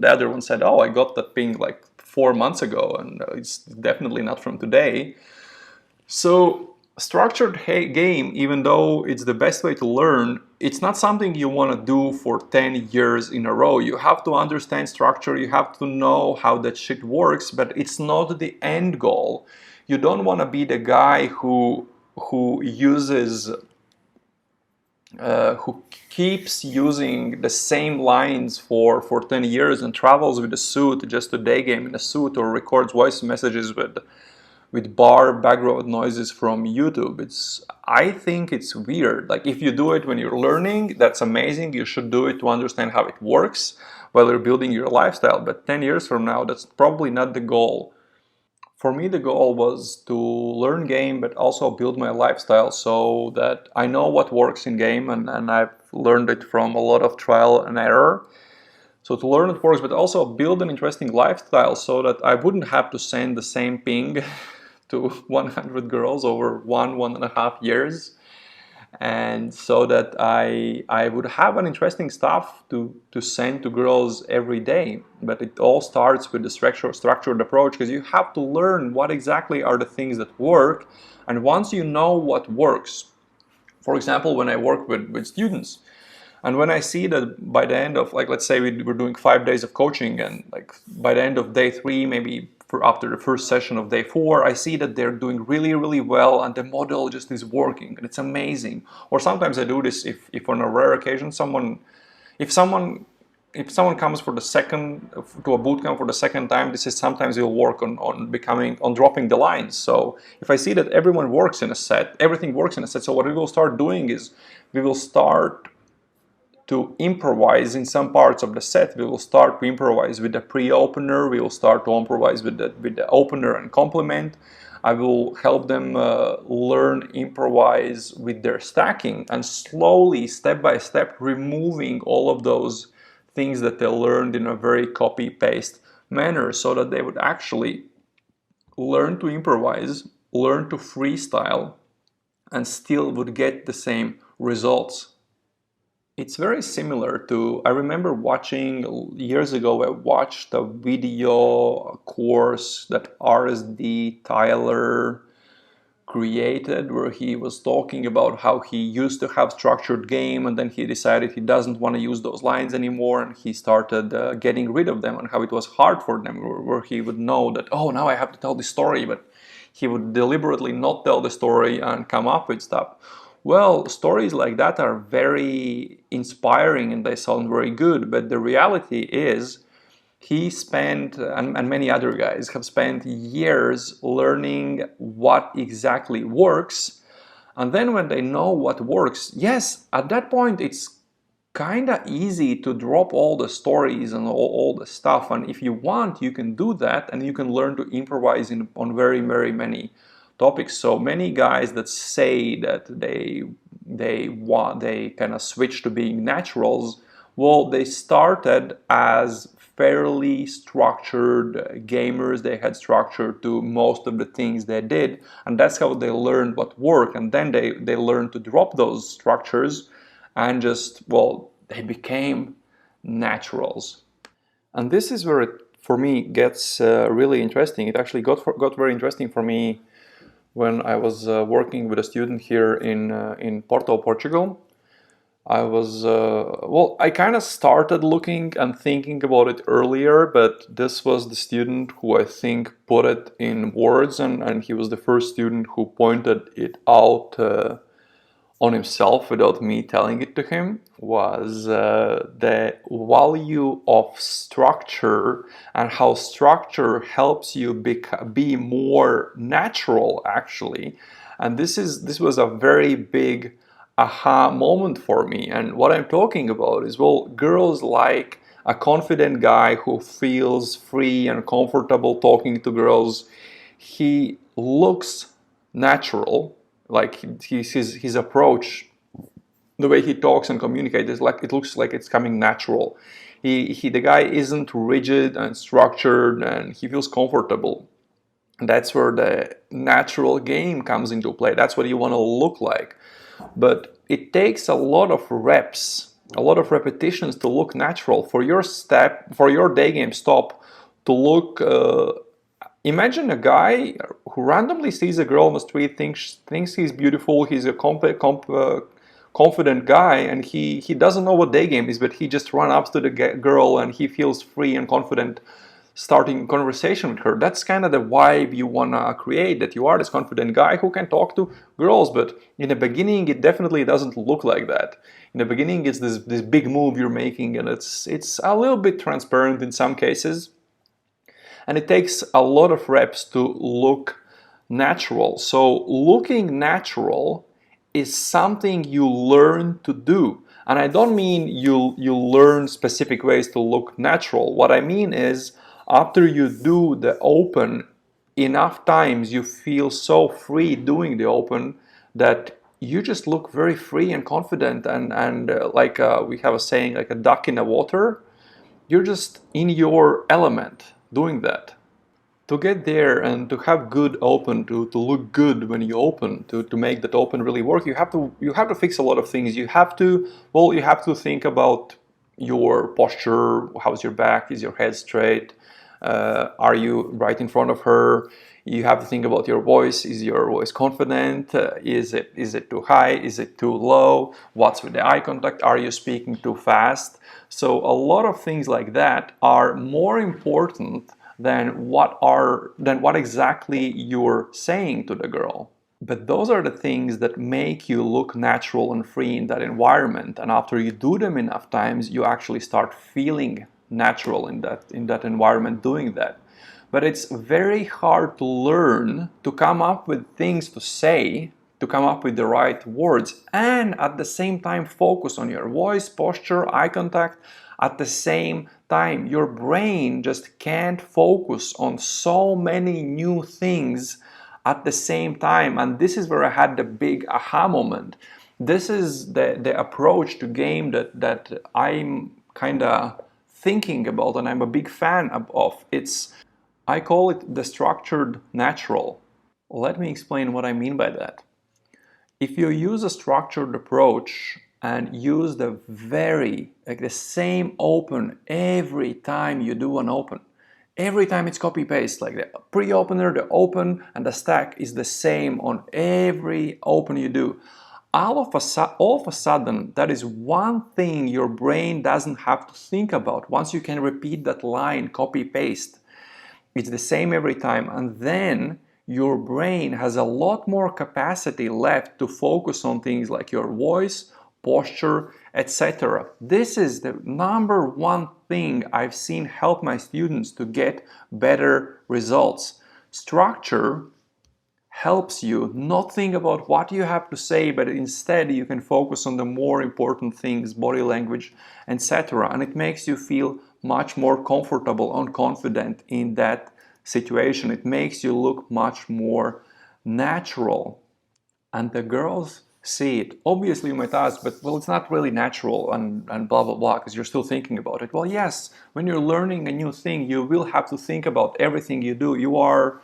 the other one said, oh, I got that ping like 4 months ago, and it's definitely not from today. So structured game, even though it's the best way to learn, it's not something you want to do for 10 years in a row. You have to understand structure, you have to know how that shit works, but it's not the end goal. You don't want to be the guy who uses who keeps using the same lines for 10 years and travels with a suit just to day game in a suit, or records voice messages with bar background noises from YouTube. I think it's weird. Like, if you do it when you're learning, that's amazing. You should do it to understand how it works while you're building your lifestyle. But 10 years from now, that's probably not the goal. For me, the goal was to learn game, but also build my lifestyle so that I know what works in game, and I've learned it from a lot of trial and error. So to learn what works, but also build an interesting lifestyle so that I wouldn't have to send the same ping to 100 girls over 1.5 years, and so that I would have an interesting stuff to send to girls every day. But it all starts with the structured approach, because you have to learn what exactly are the things that work, and once you know what works, for example, when I work with students, and when I see that by the end of, like, let's say we're doing 5 days of coaching, and like by the end of day 3, maybe after the first session of day 4, I see that they're doing really, really well, and the model just is working, and it's amazing. Or sometimes I do this if on a rare occasion if someone if someone comes for the second to a bootcamp for the second time, this is sometimes you'll work on dropping the lines. So if I see that everyone works in a set, everything works in a set, so what we will start doing is we will start to improvise in some parts of the set. We will start to improvise with the pre-opener. We will start to improvise with the opener and complement. I will help them learn improvise with their stacking, and slowly, step by step, removing all of those things that they learned in a very copy-paste manner, so that they would actually learn to improvise, learn to freestyle, and still would get the same results. It's very similar to, I remember watching years ago, I watched a video course that RSD Tyler created, where he was talking about how he used to have structured game, and then he decided he doesn't want to use those lines anymore, and he started getting rid of them, and how it was hard for them, where he would know that, oh, now I have to tell this story, but he would deliberately not tell the story and come up with stuff. Well, stories like that are very inspiring and they sound very good, but the reality is he spent, and many other guys have spent years learning what exactly works. And then when they know what works, yes, at that point it's kind of easy to drop all the stories and all the stuff. And if you want, you can do that, and you can learn to improvise on very, very many topics. So many guys that say that they kind of switch to being naturals, well, they started as fairly structured gamers. They had structure to most of the things they did, and that's how they learned what worked. And then they learned to drop those structures and just, well, they became naturals. And this is where it, for me, gets really interesting. It actually got very interesting for me when I was working with a student here in Porto, Portugal. I was, I kind of started looking and thinking about it earlier, but this was the student who I think put it in words, and he was the first student who pointed it out on himself without me telling it to him, was the value of structure, and how structure helps you be more natural, actually. And this was a very big aha moment for me. And what I'm talking about is, well, girls like a confident guy who feels free and comfortable talking to girls. He looks natural, like his approach, the way he talks and communicates, is like, it looks like it's coming natural. The guy isn't rigid and structured, and he feels comfortable. That's where the natural game comes into play. That's what you want to look like. But it takes a lot of reps, a lot of repetitions to look natural. For your day game stop to look. Imagine a guy who randomly sees a girl on the street, thinks he's beautiful, he's a confident guy, and he doesn't know what day game is, but he just runs up to the girl and he feels free and confident starting conversation with her. That's kind of the vibe you want to create, that you are this confident guy who can talk to girls. But in the beginning, it definitely doesn't look like that. In the beginning, it's this big move you're making, and it's a little bit transparent in some cases. And it takes a lot of reps to look natural. So looking natural is something you learn to do. And I don't mean you learn specific ways to look natural. What I mean is, after you do the open enough times you feel so free doing the open that you just look very free and confident, and like we have a saying, like a duck in the water. You're just in your element doing that. To get there and to have good open, to look good when you open, to make that open really work, you have to fix a lot of things. You have to think about your posture. How's your back? Is your head straight? Are you right in front of her? You have to think about your voice. Is your voice confident? Is it too high? Is it too low? What's with the eye contact? Are you speaking too fast? So a lot of things like that are more important than what exactly you're saying to the girl. But those are the things that make you look natural and free in that environment. And after you do them enough times, you actually start feeling natural in that environment doing that. But it's very hard to learn to come up with things to say, to come up with the right words, and at the same time focus on your voice, posture, eye contact. At the same time, your brain just can't focus on so many new things at the same time. And this is where I had the big aha moment. This is the approach to game that I'm kind of thinking about and I'm a big fan of. I call it the structured natural. Let me explain what I mean by that. If you use a structured approach and use the same open every time you do an open, every time it's copy paste, like the pre-opener, the open, and the stack is the same on every open you do. All of a sudden, that is one thing your brain doesn't have to think about. Once you can repeat that line, copy paste, it's the same every time, and then your brain has a lot more capacity left to focus on things like your voice, posture, etc. This is the number one thing I've seen help my students to get better results. Structure helps you not think about what you have to say, but instead you can focus on the more important things, body language, etc. And it makes you feel much more comfortable and confident in that situation. It makes you look much more natural. And the girls see it. Obviously, you might ask, but well, it's not really natural and blah, blah, blah, because you're still thinking about it. Well, yes, when you're learning a new thing, you will have to think about everything you do. You are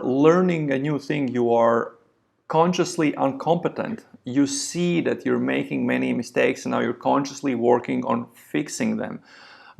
learning a new thing. You are consciously incompetent. You see that you're making many mistakes and now you're consciously working on fixing them.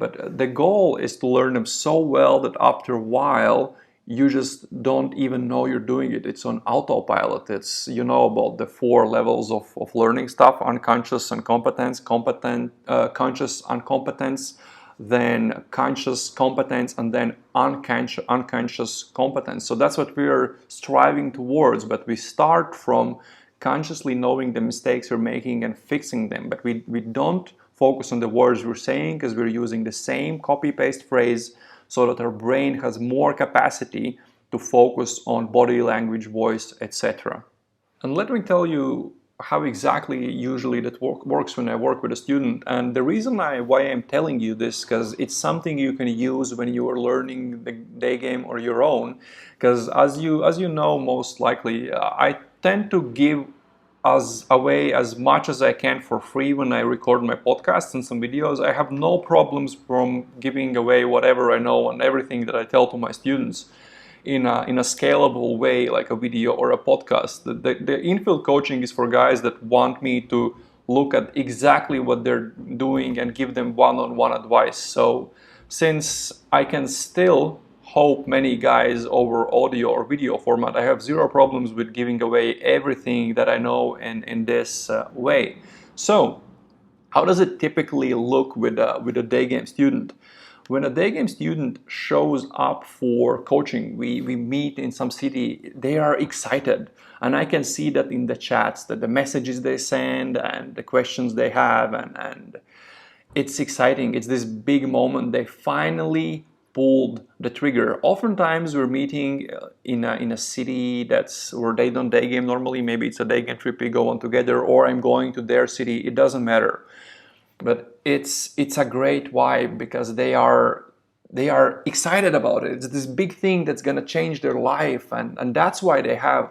But the goal is to learn them so well that after a while, you just don't even know you're doing it. It's on autopilot. It's, about the 4 levels of learning stuff: unconscious incompetence, conscious incompetence, then conscious competence, and then unconscious competence. So that's what we are striving towards. But we start from consciously knowing the mistakes we're making and fixing them. But we don't focus on the words we're saying because we're using the same copy-paste phrase so that our brain has more capacity to focus on body language, voice, etc. And let me tell you how exactly usually that works when I work with a student. And the reason why I'm telling you this, because it's something you can use when you are learning the Daygame or your own. Because as you know, most likely, I tend to give away as much as I can for free when I record my podcasts and some videos. I have no problems from giving away whatever I know and everything that I tell to my students in a scalable way, like a video or a podcast. The infield coaching is for guys that want me to look at exactly what they're doing and give them one-on-one advice. So since I can still help many guys over audio or video format, I have zero problems with giving away everything that I know in this way. So how does it typically look with a Daygame student? When a Daygame student shows up for coaching, we meet in some city, they are excited. And I can see that in the chats, that the messages they send and the questions they have, and it's exciting. It's this big moment. They finally pulled the trigger. Oftentimes we're meeting in a city that's where they don't Daygame normally. Maybe it's a Daygame trip we go on together, or I'm going to their city. It doesn't matter. But it's a great vibe because they are they are excited about it. It's this big thing that's going to change their life, and that's why they have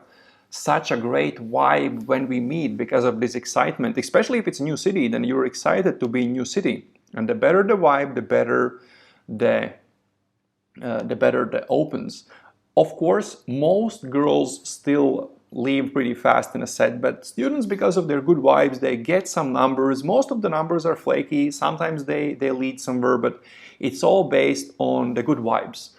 such a great vibe when we meet, because of this excitement. Especially if it's a new city, then you're excited to be in new city, and the better the vibe, the better the opens. Of course, most girls still leave pretty fast in a set, but students, because of their good vibes, they get some numbers. Most of the numbers are flaky. Sometimes they lead somewhere, but it's all based on the good vibes.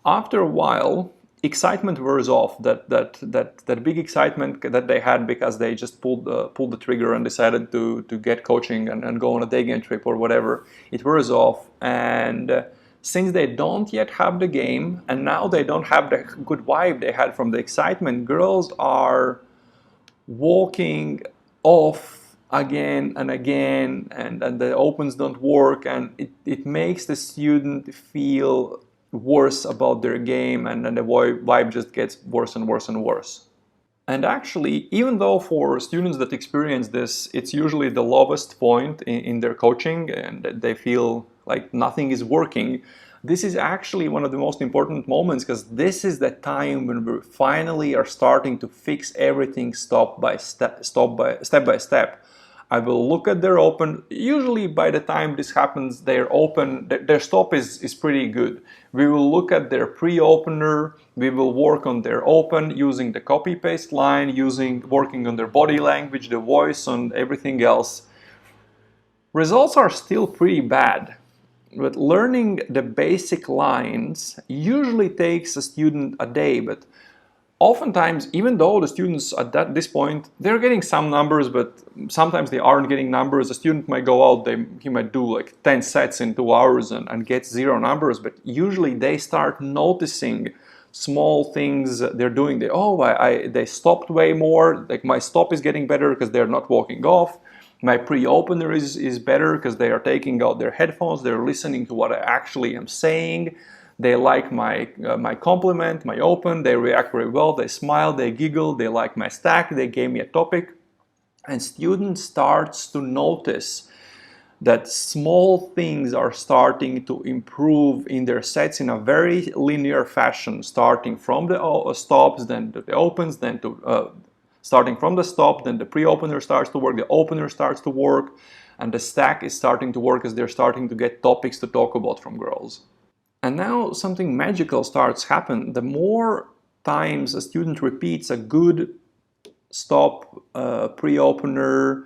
After a while, excitement wears off. That big excitement that they had because they just pulled the trigger and decided to get coaching and go on a day game trip or whatever. It wears off, and since they don't yet have the game, and now they don't have the good vibe they had from the excitement, girls are walking off again and again, and the opens don't work, and it makes the student feel worse about their game, and then the vibe just gets worse and worse and worse. And actually, even though for students that experience this, it's usually the lowest point in their coaching and they feel like nothing is working, this is actually one of the most important moments, because this is the time when we finally are starting to fix everything step by step. I will look at their open. Usually by the time this happens, their stop is pretty good. We will look at their pre-opener. We will work on their open using the copy-paste line, working on their body language, the voice, and everything else. Results are still pretty bad, but learning the basic lines usually takes a student a day, but oftentimes, even though the students at this point, they're getting some numbers, but sometimes they aren't getting numbers. A student might go out, he might do like 10 sets in 2 hours and get 0 numbers, but usually they start noticing small things they're doing. They stopped way more, like my stop is getting better because they're not walking off. My pre-opener is better because they are taking out their headphones, they're listening to what I actually am saying. They like my compliment, my open, they react very well, they smile, they giggle, they like my stack, they gave me a topic. And student starts to notice that small things are starting to improve in their sets in a very linear fashion, starting from the stops, then the opens, then starting from the stop, then the pre-opener starts to work, the opener starts to work, and the stack is starting to work as they're starting to get topics to talk about from girls. And now something magical starts happen. The more times a student repeats a good stop, pre-opener,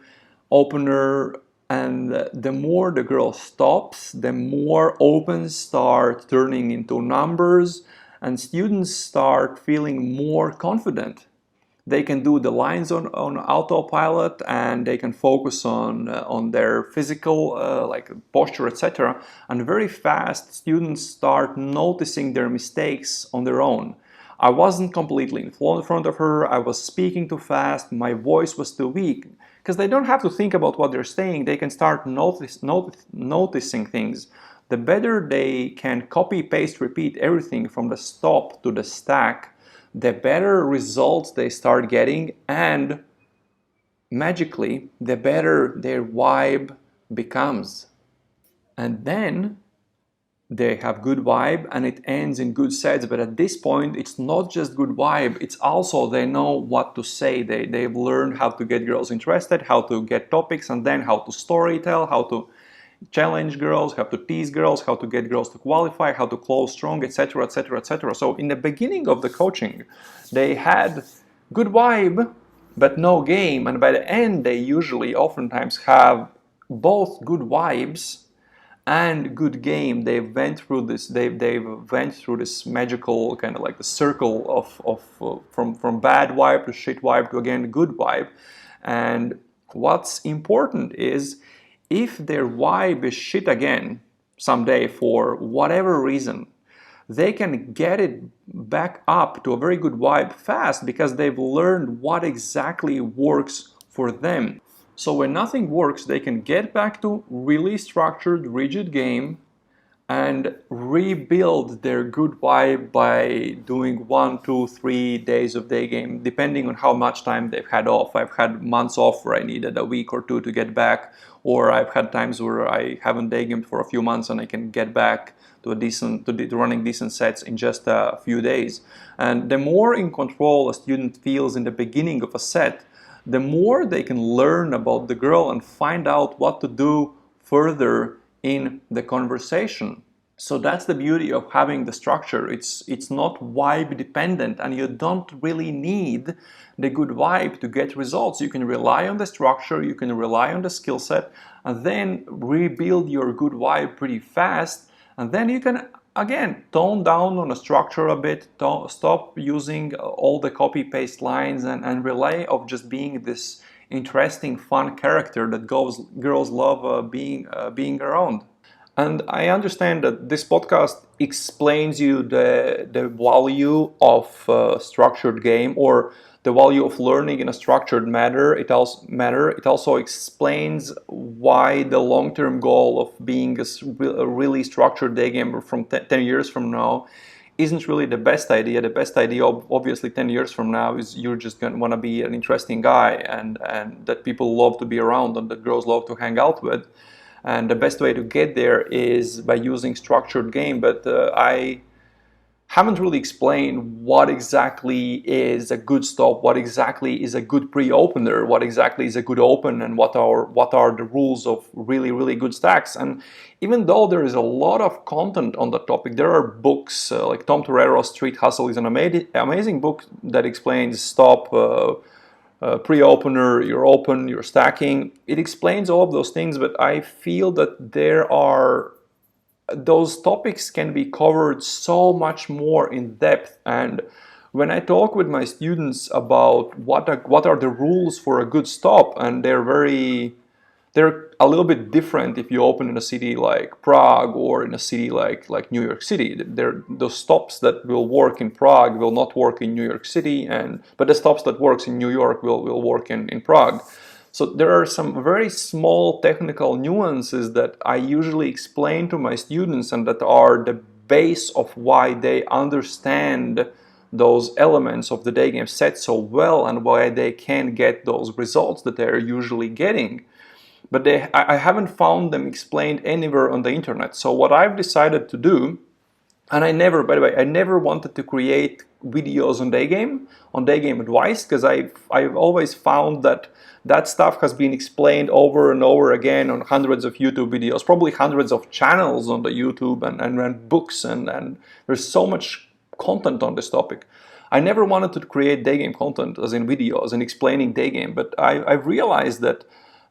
opener, and the more the girl stops, the more opens start turning into numbers, and students start feeling more confident. They can do the lines on autopilot, and they can focus on their physical like posture, etc. And very fast students start noticing their mistakes on their own. I wasn't completely in front of her, I was speaking too fast, my voice was too weak. Because they don't have to think about what they're saying, they can start noticing things. The better they can copy, paste, repeat everything from the stop to the stack, the better results they start getting, and magically, the better their vibe becomes. And then they have good vibe and it ends in good sets, but at this point it's not just good vibe, it's also they know what to say. They've learned how to get girls interested, how to get topics, and then how to storytell, how to challenge girls, how to tease girls, how to get girls to qualify, how to close strong, etc., etc., etc. So in the beginning of the coaching, they had good vibe, but no game. And by the end, they usually oftentimes have both good vibes and good game. They went through this. They went through this magical kind of like the circle of from bad vibe to shit vibe to again good vibe. And what's important is, if their vibe is shit again someday for whatever reason, they can get it back up to a very good vibe fast because they've learned what exactly works for them. So when nothing works, they can get back to really structured, rigid game and rebuild their good vibe by doing 1, 2, 3 days of day game, depending on how much time they've had off. I've had months off where I needed a week or two to get back, or I've had times where I haven't day gamed for a few months and I can get back to running decent sets in just a few days. And the more in control a student feels in the beginning of a set, the more they can learn about the girl and find out what to do further in the conversation. So that's the beauty of having the structure. It's not vibe dependent, and you don't really need the good vibe to get results. You can rely on the structure, you can rely on the skill set, and then rebuild your good vibe pretty fast. And then you can again tone down on the structure a bit, stop using all the copy paste lines, and rely of just being this interesting, fun character that girls love being around. And I understand that this podcast explains you the value of structured game, or the value of learning in a structured manner. It also explains why the long-term goal of being a really structured day gamer from 10 years from now isn't really the best idea. The best idea, obviously, 10 years from now is you're just going to want to be an interesting guy and that people love to be around and that girls love to hang out with. And the best way to get there is by using structured game. But I haven't really explained what exactly is a good stop, what exactly is a good pre-opener, what exactly is a good open, and what are the rules of really, really good stacks. And even though there is a lot of content on the topic, there are books like Tom Torero's Street Hustle is an amazing book that explains stop, pre-opener, your open, your stacking. It explains all of those things, but I feel that those topics can be covered so much more in depth. And when I talk with my students about what are the rules for a good stop, and they're a little bit different if you open in a city like Prague or in a city like New York City. Those stops that will work in Prague will not work in New York City, but the stops that works in New York will work in Prague. So there are some very small technical nuances that I usually explain to my students and that are the base of why they understand those elements of the day game set so well and why they can get those results that they're usually getting. But I haven't found them explained anywhere on the internet. So what I've decided to do, and by the way, I never wanted to create videos on day game advice, because I've always found that stuff has been explained over and over again on hundreds of YouTube videos, probably hundreds of channels on the YouTube and books, and there's so much content on this topic. I never wanted to create day game content as in videos and explaining day game, but I've realized that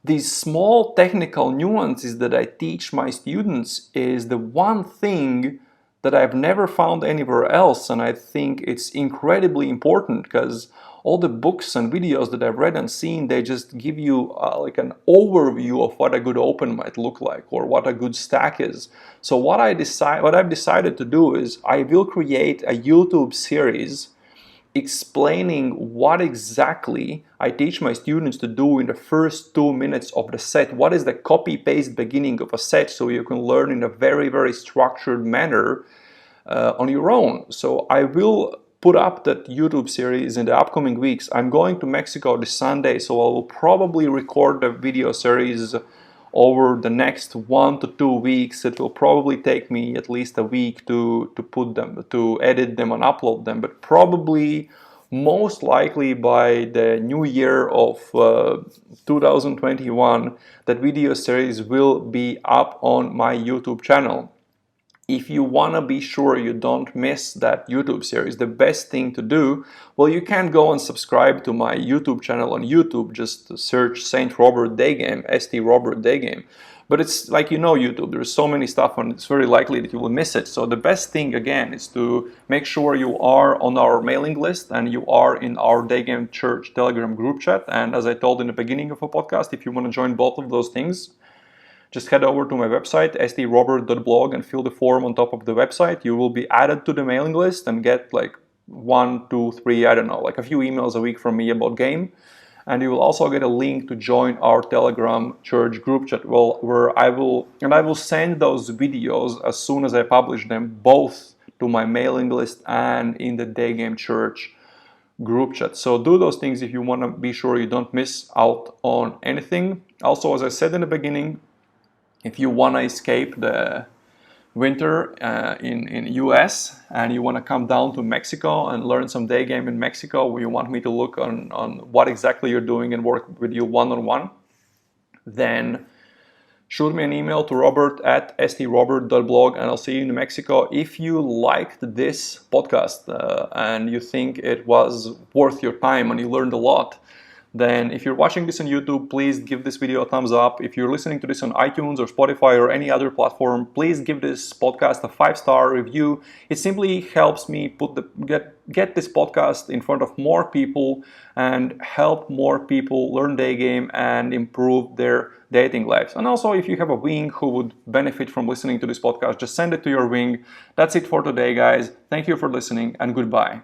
these small technical nuances that I teach my students is the one thing that I've never found anywhere else, and I think it's incredibly important because all the books and videos that I've read and seen, they just give you like an overview of what a good open might look like or what a good stack is. So what I've decided to do is I will create a YouTube series explaining what exactly I teach my students to do in the first 2 minutes of the set. What is the copy-paste beginning of a set, so you can learn in a very, very structured manner on your own. So I will put up that YouTube series in the upcoming weeks. I'm going to Mexico this Sunday, so I will probably record the video series over the next 1 to 2 weeks. It will probably take me at least a week to edit them and upload them, but probably most likely by the new year of 2021, that video series will be up on my YouTube channel. If you want to be sure you don't miss that YouTube series, the best thing to do, well, you can go and subscribe to my YouTube channel on YouTube. Just search St. Robert Daygame, St. Robert Daygame. But it's like, YouTube, there's so many stuff and it's very likely that you will miss it. So the best thing, again, is to make sure you are on our mailing list and you are in our Daygame Church Telegram group chat. And as I told in the beginning of a podcast, if you want to join both of those things, just head over to my website, strobert.blog, and fill the form on top of the website. You will be added to the mailing list and get like 1, 2, 3, I don't know, like a few emails a week from me about game. and you will also get a link to join our Telegram church group chat, where I will send those videos as soon as I publish them, both to my mailing list and in the Daygame church group chat. So do those things if you want to be sure you don't miss out on anything. Also, as I said in the beginning, if you want to escape the winter in US and you want to come down to Mexico and learn some day game in Mexico, where you want me to look on what exactly you're doing and work with you one-on-one, then shoot me an email to robert@strobert.blog, and I'll see you in Mexico. If you liked this podcast and you think it was worth your time and you learned a lot, then if you're watching this on YouTube, please give this video a thumbs up. If you're listening to this on iTunes or Spotify or any other platform, please give this podcast a 5-star review. It simply helps me get this podcast in front of more people and help more people learn day game and improve their dating lives. And also, if you have a wing who would benefit from listening to this podcast, just send it to your wing. That's it for today, guys. Thank you for listening, and goodbye.